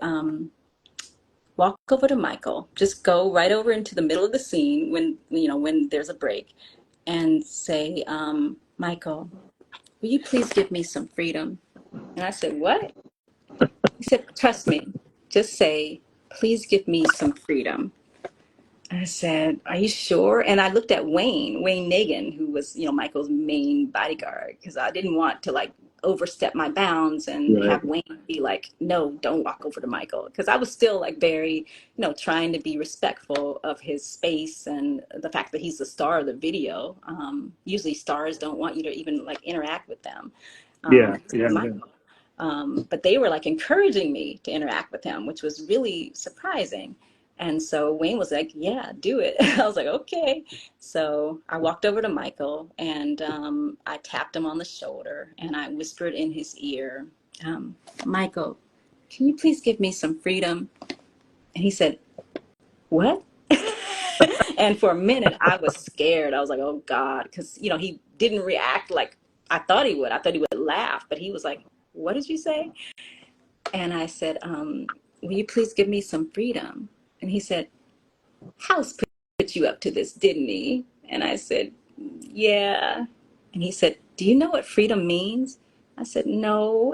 "Walk over to Michael. Just go right over into the middle of the scene when, you know, when there's a break, and say, Michael, will you please give me some freedom?" And I said, "What?" He said, "Trust me. Just say, please give me some freedom." I said, "Are you sure?" And I looked at Wayne Nagin, who was, Michael's main bodyguard, because I didn't want to like overstep my bounds and Right. have Wayne be like, "No, don't walk over to Michael," because I was still like very, trying to be respectful of his space and the fact that he's the star of the video. Usually, stars don't want you to even like interact with them. Yeah. Yeah. Yeah. Michael. But they were like encouraging me to interact with him, which was really surprising. And so Wayne was like, "Yeah, do it." I was like, "Okay." So I walked over to Michael and I tapped him on the shoulder and I whispered in his ear, "Michael, can you please give me some freedom?" And he said, "What?" And for a minute, I was scared. I was like, "Oh God," because he didn't react like I thought he would. I thought he would laugh, but he was like, "What did you say?" And I said, "Will you please give me some freedom?" And he said, "House put you up to this, didn't he?" And I said, "Yeah." And he said, "Do you know what freedom means?" I said, "No."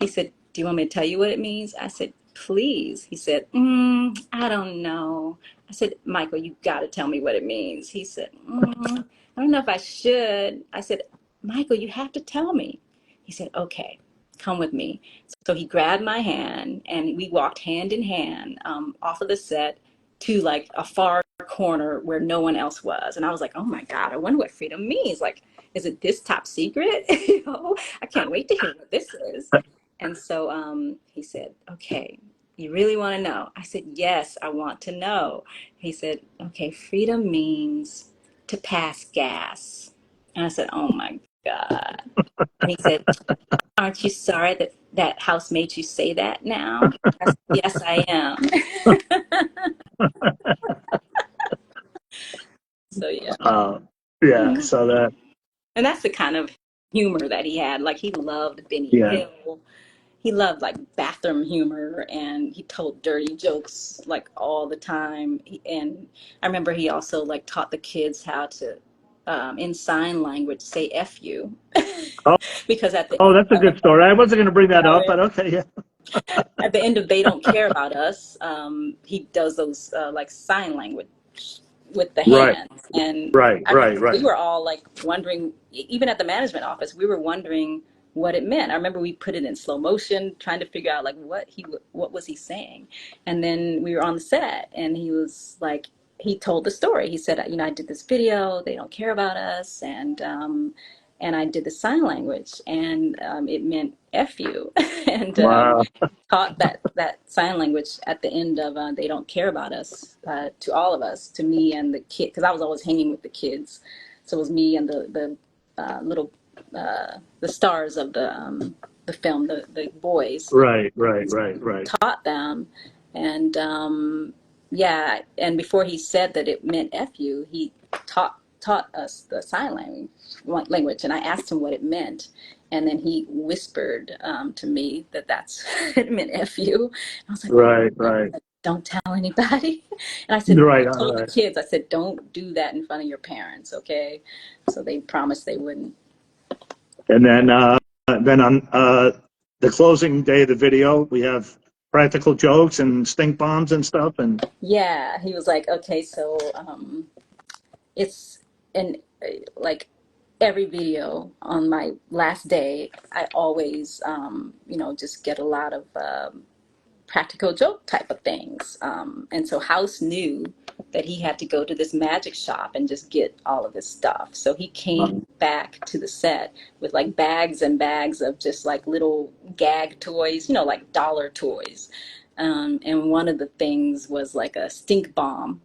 He said, "Do you want me to tell you what it means?" I said, "Please." He said, "I don't know." I said, "Michael, you got to tell me what it means." He said, "I don't know if I should." I said, "Michael, you have to tell me." He said, "Okay, come with me." So he grabbed my hand and we walked hand in hand off of the set to like a far corner where no one else was. And I was like, "Oh my God, I wonder what freedom means. Like, is it this top secret?" I can't wait to hear what this is. And so he said, "Okay, you really want to know?" I said, "Yes, I want to know." He said, "Okay, freedom means to pass gas." And I said, "Oh my God." And he said, "Aren't you sorry that that house made you say that now?" I said, "Yes, I am." So yeah. Uh, yeah. So that. And that's the kind of humor that he had. Like he loved Benny Yeah. Hill. He loved like bathroom humor and he told dirty jokes like all the time. And I remember he also like taught the kids how to in sign language say F you Oh, because at the oh, end that's a of good story. I wasn't going to bring that up, it, but okay. Yeah. They don't care about us. He does those like sign language with the Right. hands. And Right. I remember Right. we Right. were all like wondering, even at the management office, we were wondering what it meant. I remember we put it in slow motion, trying to figure out like what was he saying. And then we were on the set, and he was like, he told the story. He said, "I did this video. They don't care about us, and I did the sign language, and it meant F you." And Wow. taught that sign language at the end of "They don't care about us" to all of us, to me and the kid, because I was always hanging with the kids, so it was me and the little the stars of the film, the boys. Right. Right. Right. Right. Taught them, and yeah, and before he said that it meant "F you," he taught us the sign language, and I asked him what it meant, and then he whispered to me that that's it meant "F you." I was like, "Oh, Right. Right. don't tell anybody." And I said, Right. I All told the right. kids, I said, "Don't do that in front of your parents, okay?" So they promised they wouldn't. And then on the closing day of the video, we have practical jokes and stink bombs and stuff. And Yeah, he was like, "Okay, so it's and like every video on my last day, I always, just get a lot of practical joke type of things. And so House knew that he had to go to this magic shop and just get all of this stuff. So he came back to the set with like bags and bags of just like little gag toys, like dollar toys. And one of the things was like a stink bomb.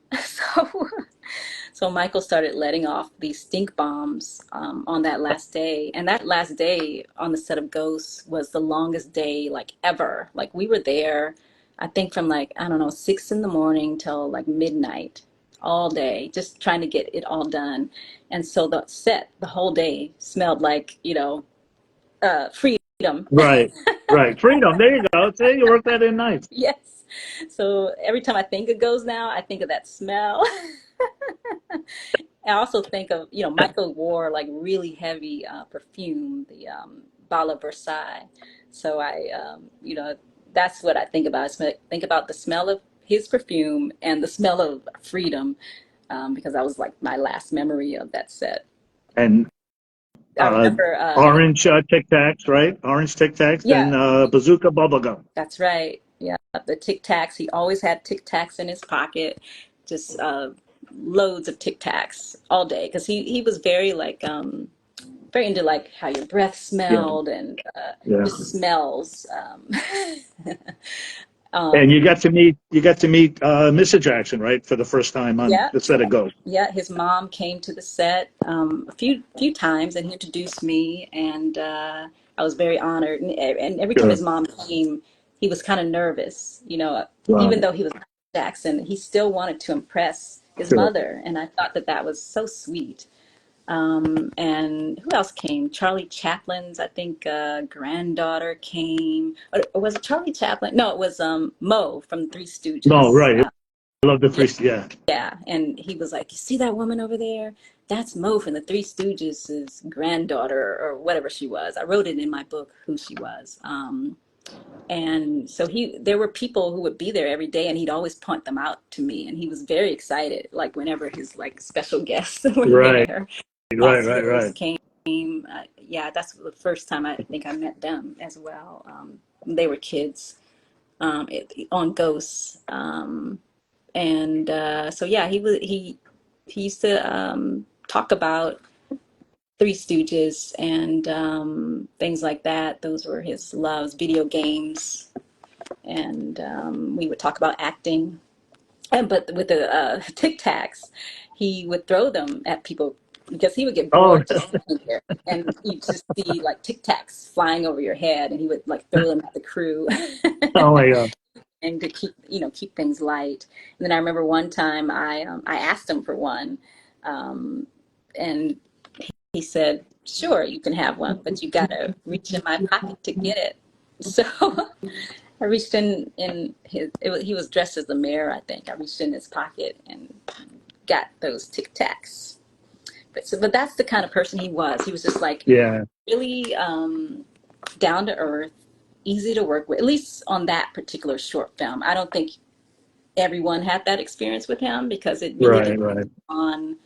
So Michael started letting off these stink bombs on that last day. And that last day on the set of Ghosts was the longest day like ever. Like we were there, I think from like, I don't know, 6 in the morning till like midnight all day, just trying to get it all done. And so the set the whole day smelled like, freedom. right. Right. Freedom. There you go. See, you work that in nice. Yes. So every time I think of Ghosts now, I think of that smell. I also think of, Michael wore like really heavy perfume, the Bala Versailles. So that's what I think about. Think about the smell of his perfume and the smell of freedom, because that was like my last memory of that set. And I remember, orange Tic Tacs, right? Orange Tic Tacs yeah, and Bazooka bubblegum. that's right. Yeah, the Tic Tacs. He always had Tic Tacs in his pocket, just loads of Tic Tacs all day, because he was very like very into like how your breath Yeah, smelled and yeah. just smells. And Um, you got to meet Mr. Jackson, right, for the first time on yeah, the set of Ghost. yeah. His mom came to the set a few times, and he introduced me, and I was very honored. And every time Sure. his mom came, he was kind of nervous. Even Wow. though he was Jackson, he still wanted to impress his Sure. mother, and I thought that that was so sweet. And who else came? Charlie Chaplin's, I think, granddaughter came. Or was it Charlie Chaplin? No, it was Mo from the Three No, Stooges. right. I love the Yeah, three. Yeah. yeah. And he was like, "You see that woman over there? That's Mo from the Three Stooges' granddaughter, or whatever she was." I wrote it in my book who she was. And so there were people who would be there every day, and he'd always point them out to me, and he was very excited, like whenever his like special guests were Right. there. Right. Right. Oscars Right. came. Yeah, that's the first time I think I met them as well. They were kids on Ghosts, and so yeah, he used to talk about Three Stooges and things like that. Those were his loves, video games, and we would talk about acting. But with the Tic Tacs, he would throw them at people because he would get Oh, bored just sitting there, and you just see like Tic Tacs flying over your head, and he would like throw them at the crew, oh my God. and to keep things light. And then I remember one time I asked him for one, and he said, "Sure, you can have one, but you gotta reach in my pocket to get it." So I reached in he was dressed as the mayor, I think. I reached in his pocket and got those Tic Tacs. But that's the kind of person he was. He was just like Yeah. really down to earth, easy to work with. At least on that particular short film, I don't think everyone had that experience with him, because it really Right. depends Right. on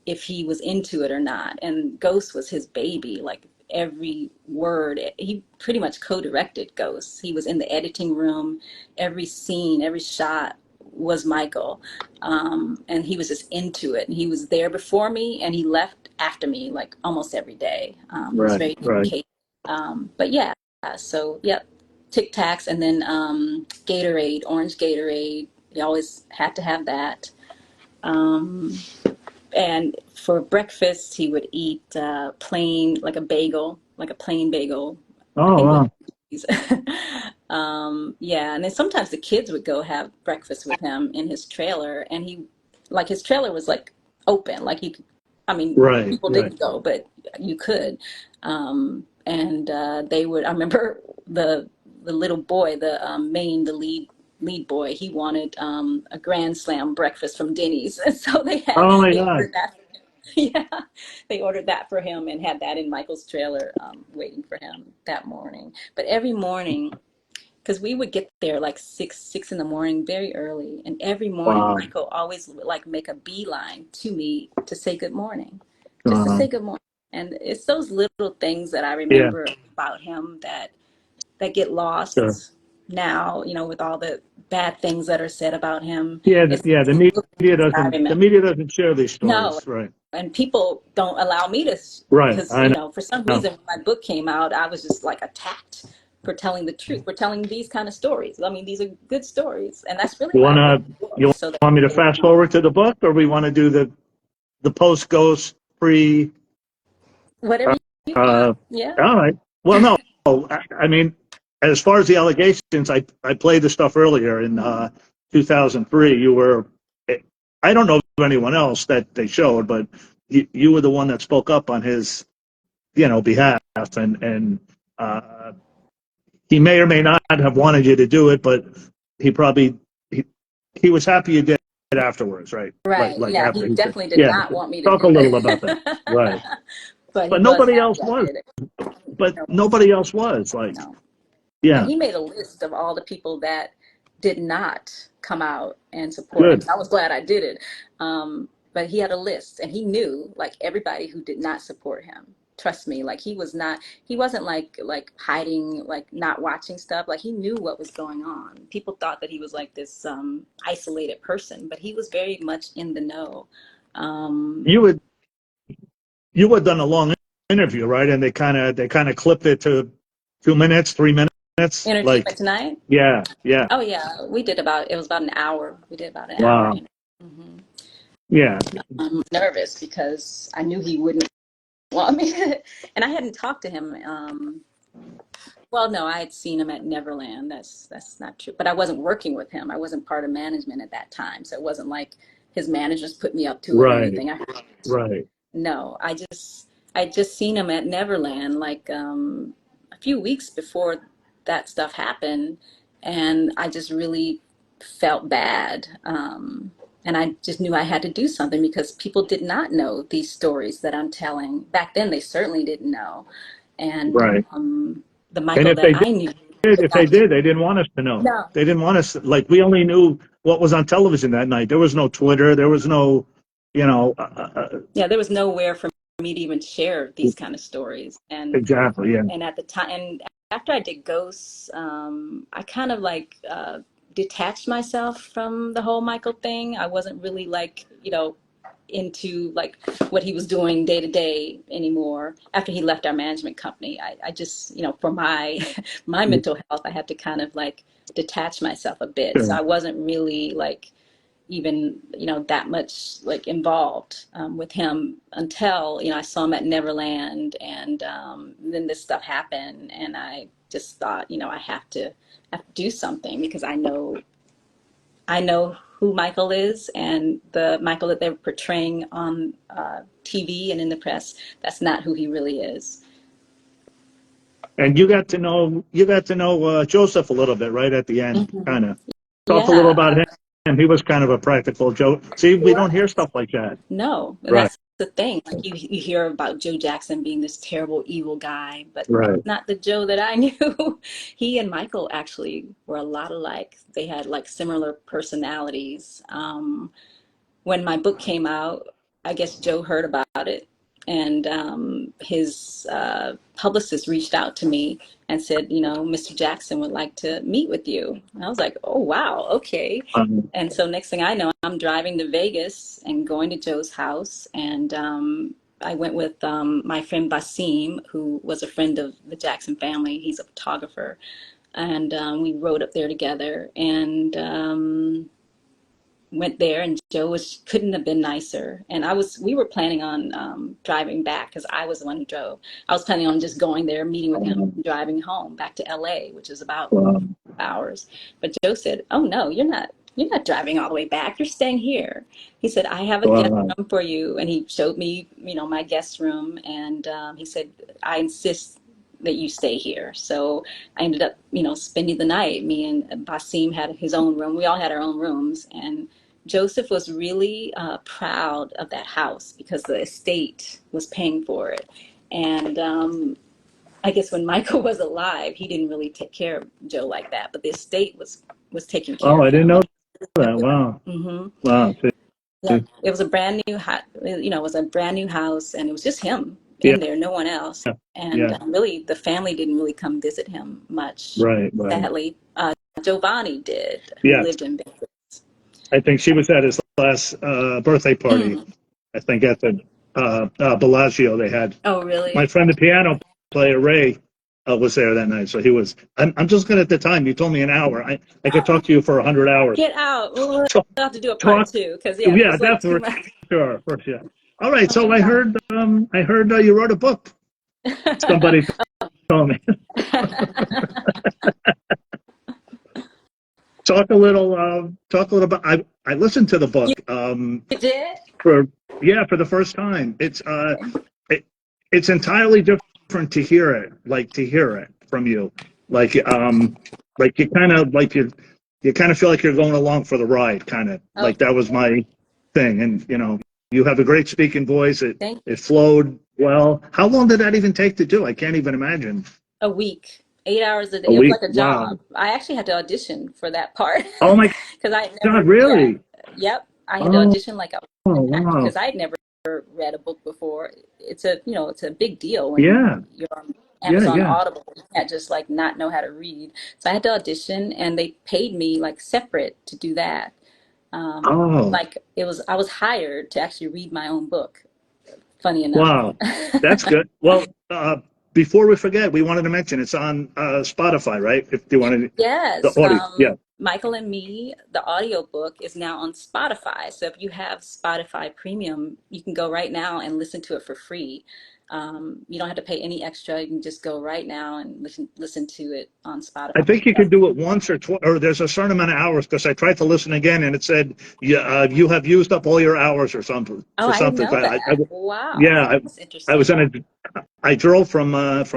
if he was into it or not. And Ghost was his baby. Like every word, he pretty much co-directed Ghost. He was in the editing room. Every scene, every shot was Michael. And he was just into it. And he was there before me, and he left after me like almost every day. He was Right. very Right. dedicated. But yeah, so yep, Tic Tacs, and then Gatorade, orange Gatorade. He always had to have that. Um, and for breakfast, he would eat plain, like a bagel, like a plain bagel, I Oh think with wow. cheese. Yeah, and then sometimes the kids would go have breakfast with him in his trailer, and like his trailer was like open, like you could, I mean, Right. people Right. didn't go, but you could. And they would, I remember the little boy, the lead boy, he wanted a Grand Slam breakfast from Denny's, and so Oh my they God. ordered that. Yeah, they ordered that for him and had that in Michael's trailer, waiting for him that morning. But every morning, because we would get there like six in the morning, very early, and every morning Wow. Michael always would like make a beeline to me to say good morning, just to Uh, say good morning. And it's those little things that I yeah. remember about him that get Sure. lost now, with all the bad things that are said about him. Yeah. It's Yeah. The the little media things that I doesn't. The remember. media doesn't share these No, stories. Right. and people don't allow me to, Right. because, I for some know. reason, when my book came out, I was just like attacked for telling the truth, for telling these kind of stories. I mean, these are good stories, and that's really You why I wrote wanna the book, you so that want me to people would fast know. forward to the book, or we want to do the post ghost pre? Whatever you want. Uh, Yeah. all right. Well, no. I mean, as far as the allegations, I played the stuff earlier in Hmm. 2003. You were. I don't know of anyone else that they showed, but you were the one that spoke up on his behalf, and uh, he may or may not have wanted you to do it, but he probably he, he was happy you did it afterwards, right? Right. Like Yeah. after He he said, definitely did yeah. not want me to Talk a do little about that, right? it. But he But was nobody happy else I was. did it. But No, nobody else was like, no. And yeah, he made a list of all the people that did not come out and support him. Good. So I was glad I did it. But he had a list, and he knew like everybody who did not support him. Trust me, like he wasn't like hiding, like not watching stuff. Like he knew what was going on. People thought that he was like this isolated person, but he was very much in the know. Um, You would you had done a long interview, right? And they kind of clipped it to 2 minutes, 3 minutes. Entertainment Like, Tonight. yeah, yeah. Oh yeah, it was about an hour. We did about an hour. Wow. Yeah. I'm nervous because I knew he wouldn't want me to, and I hadn't talked to him. Well, no, I had seen him at Neverland. That's not true. But I wasn't working with him. I wasn't part of management at that time, so it wasn't like his managers put me up to it or Right. anything. Right. No, I just seen him at Neverland like a few weeks before that stuff happened, and I just really felt bad. And I just knew I had to do something because people did not know these stories that I'm telling. Back then, they certainly didn't know. And Right. the And Michael if that they I knew if they got did, they didn't want us to know. no. They didn't want us, like, we only knew what was on television that night. There was no Twitter. There was no, you know, Yeah, there was nowhere for me to even share these kind of stories. exactly. Yeah. And at the time, and after I did Ghosts, I kind of like detached myself from the whole Michael thing. I wasn't really like, into like what he was doing day to day anymore. After he left our management company, I just, for my my mental health, I had to kind of like detach myself a bit. So Sure. I wasn't really like even that much like involved with him until I saw him at Neverland, and then this stuff happened, and I just thought I have to do something because I know who Michael is, and the Michael that they're portraying on TV and in the press, that's not who he really is. And you got to know Joseph a little bit right at the end, kind of. Talk a little Yeah, about him. He was kind of a practical Joe. See, he we don't was. hear stuff like that. No, and Right. that's the thing. Like you hear about Joe Jackson being this terrible, evil guy, but that's Right. not the Joe that I knew. He and Michael actually were a lot alike. They had like similar personalities. When my book came out, I guess Joe heard about it, and his publicist reached out to me and said, Mr. Jackson would like to meet with you. And I was like, oh, wow, okay. Um, And so next thing I know, I'm driving to Vegas and going to Joe's house, and I went with my friend Basim, who was a friend of the Jackson family. He's a photographer, and we rode up there together, and went there, and Joe couldn't have been nicer. And we were planning on driving back because I was the one who drove. I was planning on just going there, meeting with him, and driving home back to LA, which is about um, hours. But Joe said, "Oh no, you're not driving all the way back. You're staying here." He said, "I have a guest uh, room for you," and he showed me, my guest room, and he said, "I insist that you stay here." So I ended up, spending the night. Me and Basim had his own room. We all had our own rooms, and Joseph was really proud of that house because the estate was paying for it. And I guess when Michael was alive, he didn't really take care of Joe like that, but the estate was taking care oh, of I didn't him. know Like, that. Wow. hmm Wow. yeah, it was a brand new, it was a brand new house, and it was just him Yeah. in there, no one else. And Yeah. really, the family didn't really come visit him much. Right. Right. Sadly, Giovanni did, who Yes. lived in Vegas. I think she was at his last birthday party. Mm. I think at the Bellagio they had. Oh, My really? friend, the piano player Ray, was there that night. So he was. I'm just good at the time. You told me an hour. I could talk to you for 100 hours. Get out. We'll So have to do a part talk. two because yeah, that Yeah, was like that's too for much. sure. For sure. All right. Oh So my I heard you wrote a book. God. Somebody told me. Talk a little about. I listened to the You book. did? For for the first time. It, it's entirely different to hear it from you. Like like you kind of feel like you're going along for the ride, kind of Oh, like that was my thing. And you have a great speaking voice. It thank you. it flowed well. How long did that even take to do? I can't even imagine. A week. 8 hours a day. a It was week. like a Wow. job. I actually had to audition for that part Oh my because I had God, never, yeah, really? yep. I had to Oh, audition like I was an actor wow. because I had never read a book before. It's a big deal when Yeah, you're on yeah, Amazon yeah. Audible. You can't just like not know how to read. So I had to audition, and they paid me like separate to do that. Oh, Like I was hired to actually read my own book. Funny enough. wow. That's good. Well, before we forget, we wanted to mention it's on Spotify, right? If you wanted the Yes, audio. Yeah. Michael and Me, the audiobook is now on Spotify. So if you have Spotify Premium, you can go right now and listen to it for free. You don't have to pay any extra. You can just go right now and listen to it on I Spotify. think you could do it once or twice, or there's a certain amount of hours because I tried to listen again and it said, yeah, you have used up all your hours or something Oh, for I didn't something. know I, that. Wow, yeah, that's I was interesting. in I drove from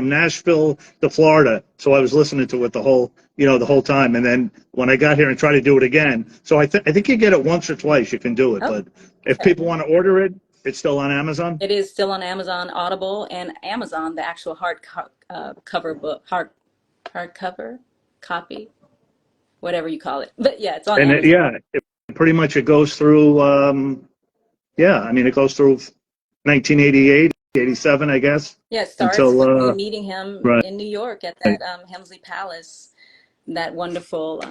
Nashville to Florida, so I was listening to it the whole time. And then when I got here and tried to do it again, so I think you get it once or twice, you can do it. But if Okay. people want to order it, it's still on Amazon. It is still on Amazon Audible and Amazon, the actual cover book, hardcover copy, whatever you call it. But yeah, it's on And Amazon. yeah, pretty much it goes through. Yeah, I mean it goes through 1988, 87, I guess, Yeah, it starts until with me meeting him right. in New York at that Hemsley Palace, that wonderful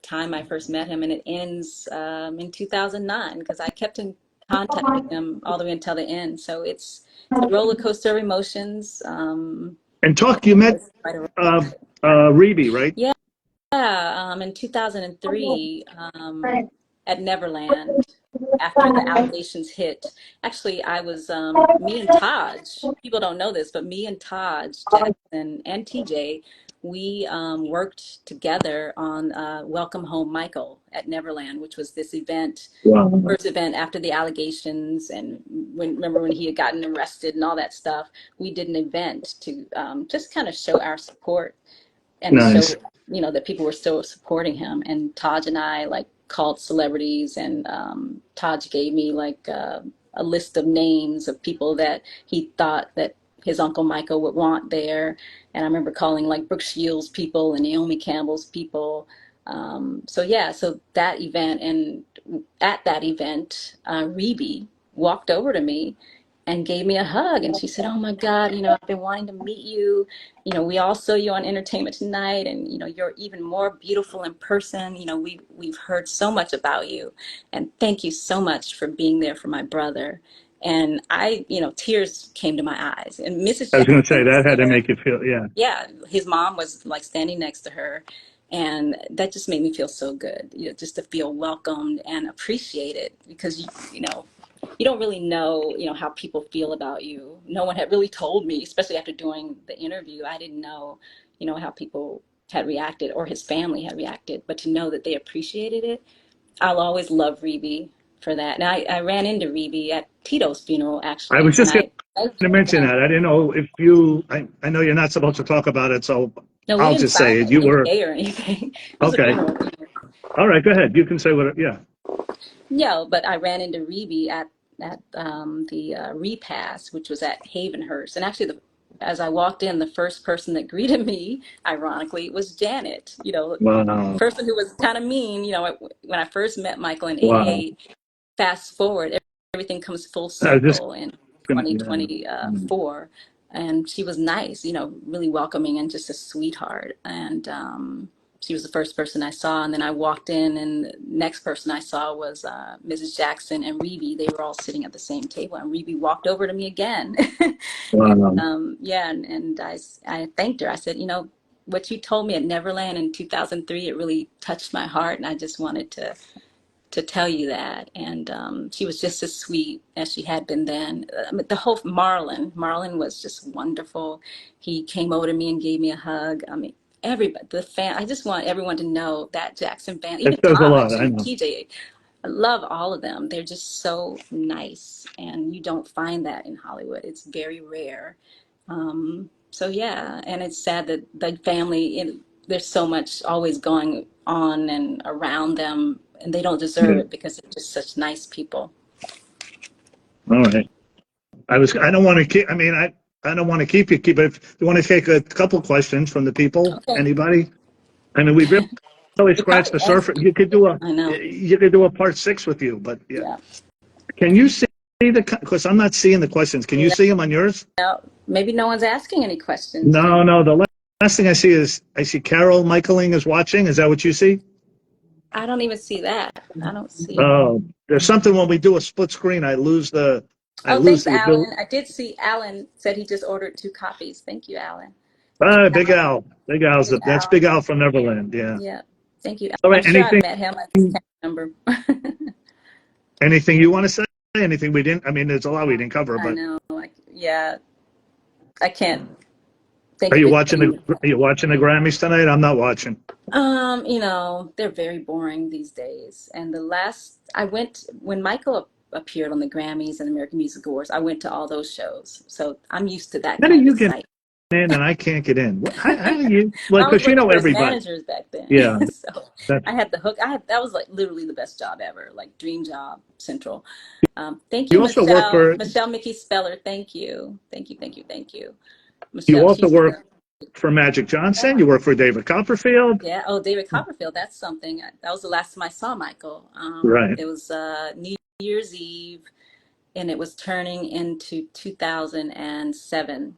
time I first met him, and it ends in 2009 because I kept in contact with him all the way until the end. So it's a roller coaster of emotions. And talk, you met It's quite a uh, Reby, right? yeah. In 2003, at Neverland, after the allegations hit, actually, I was, me and Taj, people don't know this, but me and Taj Jackson and TJ, we worked together on Welcome Home Michael at Neverland, which was this event, Wow, first event after the allegations. And remember when he had gotten arrested and all that stuff, we did an event to just kind of show our support and nice. show that people were still supporting him. And Taj and I like called celebrities, and Taj gave me like a list of names of people that he thought that his uncle Michael would want there. And I remember calling like Brooke Shields people and Naomi Campbell's people. So yeah, so that event, and at that event, Rebe walked over to me and gave me a hug, and she said, "Oh my God, I've been wanting to meet you. We all saw you on Entertainment Tonight, and you're even more beautiful in person. We've heard so much about you, and thank you so much for being there for my brother." And tears came to my eyes. And Mrs. I was going to say Jackson was that had to there. make you feel, yeah. Yeah, his mom was like standing next to her, and that just made me feel so good. Just to feel welcomed and appreciated, because you don't really know, how people feel about you. No one had really told me, especially after doing the interview. I didn't know, how people had reacted or his family had reacted, but to know that they appreciated it, I'll always love Rebe for that. And I ran into Rebe at Tito's funeral I actually, was and just going I thanked to him mention again. that. I didn't know if I know you're not supposed to talk about it, so No, we I'll didn't just sign say it. You an were, NDA or anything. It was a okay. funeral. All right, go ahead. You can say what, yeah. No, but I ran into Rebe at the repast, which was at Havenhurst. And actually, as I walked in, the first person that greeted me, ironically, was Janet. Wow, Person who was kind of mean. When I first met Michael in wow. '88. Fast forward, everything comes full I was just circle in going to, yeah. 2024. And she was nice, really welcoming and just a sweetheart. And she was the first person I saw. And then I walked in, and the next person I saw was Mrs. Jackson and Rebe. They were all sitting at the same table, and Rebe walked over to me again. And Wow. yeah, and I thanked her. I said, what you told me at Neverland in 2003, it really touched my heart. And I just wanted to tell you that. And she was just as sweet as she had been then. The whole Marlon was just wonderful. He came over to me and gave me a hug. I mean, everybody, the fan. I just want everyone to know that Jackson fan, It even says a lot, Taj I and know. TJ. I love all of them. They're just so nice, and you don't find that in Hollywood. It's very rare. So yeah, and it's sad that the family, there's so much always going on and around them, and they don't deserve Yeah. it because they're just such nice people. All right. I don't want to keep, I mean, I don't want to keep you, but if you want to take a couple questions from the people, Okay. anybody? I mean, we really You scratched probably the answered. surface. I know. You could do a part 6 with you, but yeah. Yeah. Can you see because I'm not seeing the questions. Can you see them on yours? No, maybe no one's asking any questions. No. The last thing I see is I see Carol Michaeling is watching. Is that what you see? I don't even see that. I don't see. Oh, there's something when we do a split screen, I Oh, lose thanks, the ability. Alan. I did see Alan said he just ordered 2 copies. Thank you, Alan. Big Al. Big That's Al. Big Al from Neverland. Yeah. Yeah. Thank you. All I'm right. sure I've met him. I just can't remember. Anything you want to say? Anything we didn't? I mean, there's a lot we didn't cover, I but know. Yeah. I can't think are of you anything. watching the Grammys tonight? I'm not watching. They're very boring these days. And the last I went when Michael appeared on the Grammys and American Music Awards, I went to all those shows. So I'm used to that How do kind of you get excitement. in and I can't get in? How do you? Well, I was because you working know for his everybody. managers back then. Yeah. So That, I had the hook. That was like literally the best job ever, like dream job central. Thank you, you also work Michelle. for. Michelle Mickey Speller. Thank you. Thank you. Thank you. Thank you. You Michelle, also she's work for Magic Johnson. yeah. You work for David Copperfield. Yeah. Oh, David Copperfield. That's something. That was the last time I saw Michael. Right. It was New Year's Eve, and it was turning into 2007.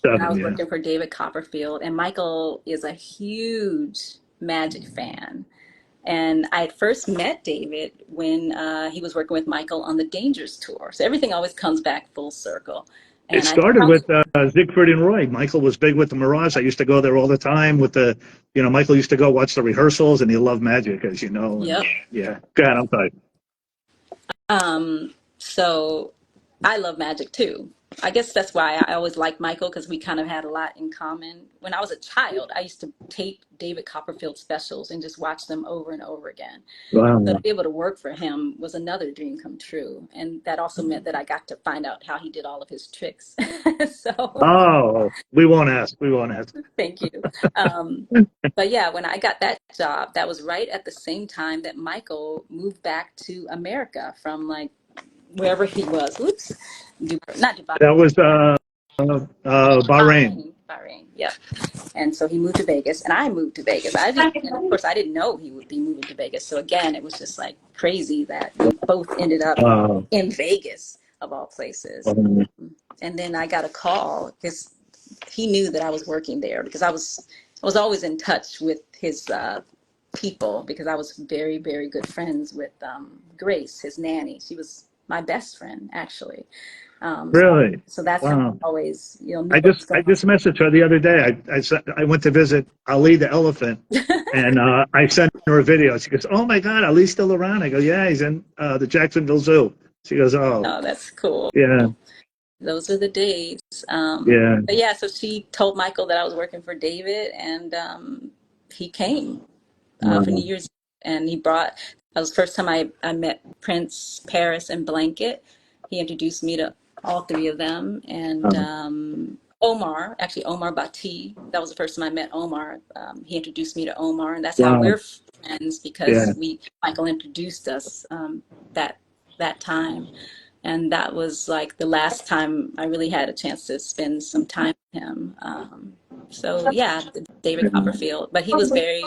And I was Yeah. working for David Copperfield, and Michael is a huge Magic fan. And I had first met David when he was working with Michael on the Dangers tour. So everything always comes back full circle. It And I started probably, with Siegfried and Roy. Michael was big with the Mirage. I used to go there all the time with Michael used to go watch the rehearsals and he loved magic, as you know. And yep. yeah. Go ahead, I'm sorry. So I love magic too. I guess that's why I always liked Michael because we kind of had a lot in common. When I was a child, I used to tape David Copperfield specials and just watch them over and over again. So to Wow. be able to work for him was another dream come true. And that also meant that I got to find out how he did all of his tricks. So Oh, we won't ask. We won't ask. thank you. Um, but yeah, when I got that job, that was right at the same time that Michael moved back to America from like wherever he was. Oops, not Dubai. That was Bahrain. Bahrain. Yep. And so he moved to Vegas, and I moved to Vegas. I didn't, and of course, I didn't know he would be moving to Vegas. So again, it was just like crazy that we both ended up Uh, in Vegas of all places. And then I got a call because he knew that I was working there because I was always in touch with his people because I was very, very good friends with Grace, his nanny. She was my best friend, actually. Um, really? so that's how Wow. I always, knew what was I going just messaged her the other day. I went to visit Ali the elephant, and I sent her a video. She goes, "Oh my God, Ali's still around." I go, "Yeah, he's in the Jacksonville Zoo." She goes, "Oh, on. Oh, that's cool. yeah, Those are the days. yeah, But yeah, so she told Michael that I was working for David, and he came for New Year's, and he brought. That was the first time I met Prince, Paris, and Blanket. He introduced me to all 3 of them, and Omar, actually Omar Bati. That was the first time I met Omar. He introduced me to Omar, and that's how wow, we're friends yeah, because Michael introduced us that that time. And that was like the last time I really had a chance to spend some time with him. So yeah, David Copperfield, but he was very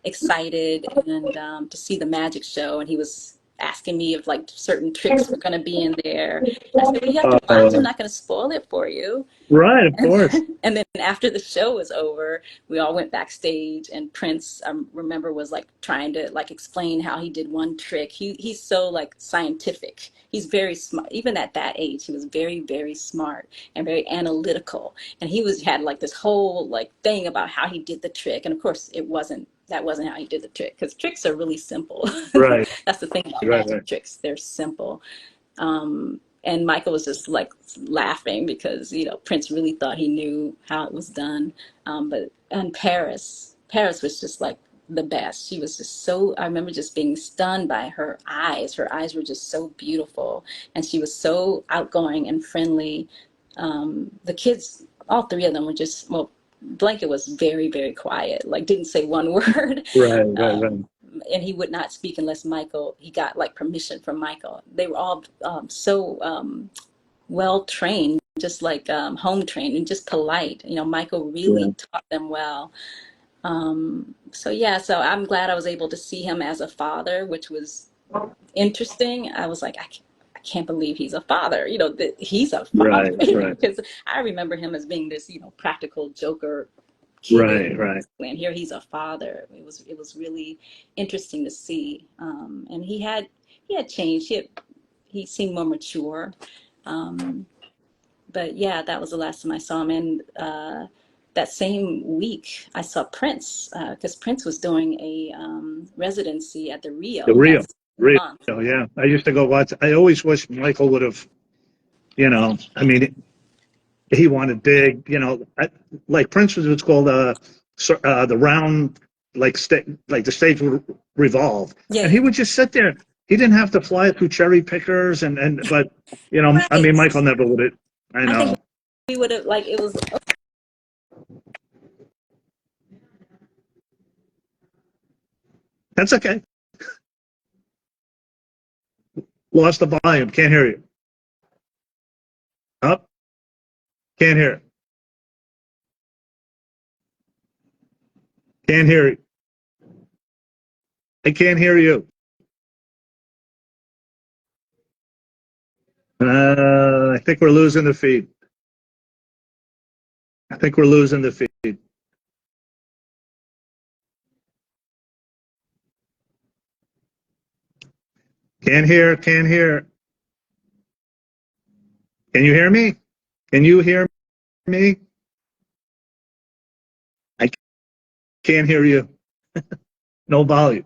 excited and to see the magic show, and he was asking me if like certain tricks were going to be in there. I said, well, you have to watch. I'm not going to spoil it for you. right, of And course, then after the show was over, we all went backstage, and Prince, I remember, was like trying to like explain how he did one trick. He's so like scientific. He's very smart. Even at that age, he was very, very smart and very analytical. And had like this whole like thing about how he did the trick. And of course, that wasn't how he did the trick because tricks are really simple. right, That's the thing about right, right. magic tricks. They're simple. And Michael was just like laughing because Prince really thought he knew how it was done. But and Paris was just like the best. She was just so. I remember just being stunned by her eyes. Her eyes were just so beautiful, and she was so outgoing and friendly. The kids, all 3 of them, were just well. Blanket was very, very quiet. Like didn't say one word. Right, right, right. And he would not speak unless he got like permission from Michael. They were all so well trained just like home trained and just polite. Michael really taught them well. So yeah, so I'm glad I was able to see him as a father, which was interesting. I was like, I can't believe he's a father. That he's a father. Right, right, Because I remember him as being this, practical joker kid, right, right. and here he's a father. It was really interesting to see. And he had changed. He seemed more mature. Um, but yeah, that was the last time I saw him. And that same week, I saw Prince because Prince was doing a residency at the The Rio that Rio, Rio, month. yeah. I used to go watch. I always wish Michael would have, I mean, he wanted big, like Prince was called the round, like the stage would revolve, Yeah, and yeah. he would just sit there. He didn't have to fly through cherry pickers, but I mean, Right. Michael never would have. I I think know. we would have like it was. That's okay. Lost the volume. Can't hear you. Up. Can't hear it. Can't hear you. I can't hear you. I think we're losing the feed. I think we're losing the feed. Can't hear. Can't hear. Can you hear me? Can you hear me? I can't hear you. No volume.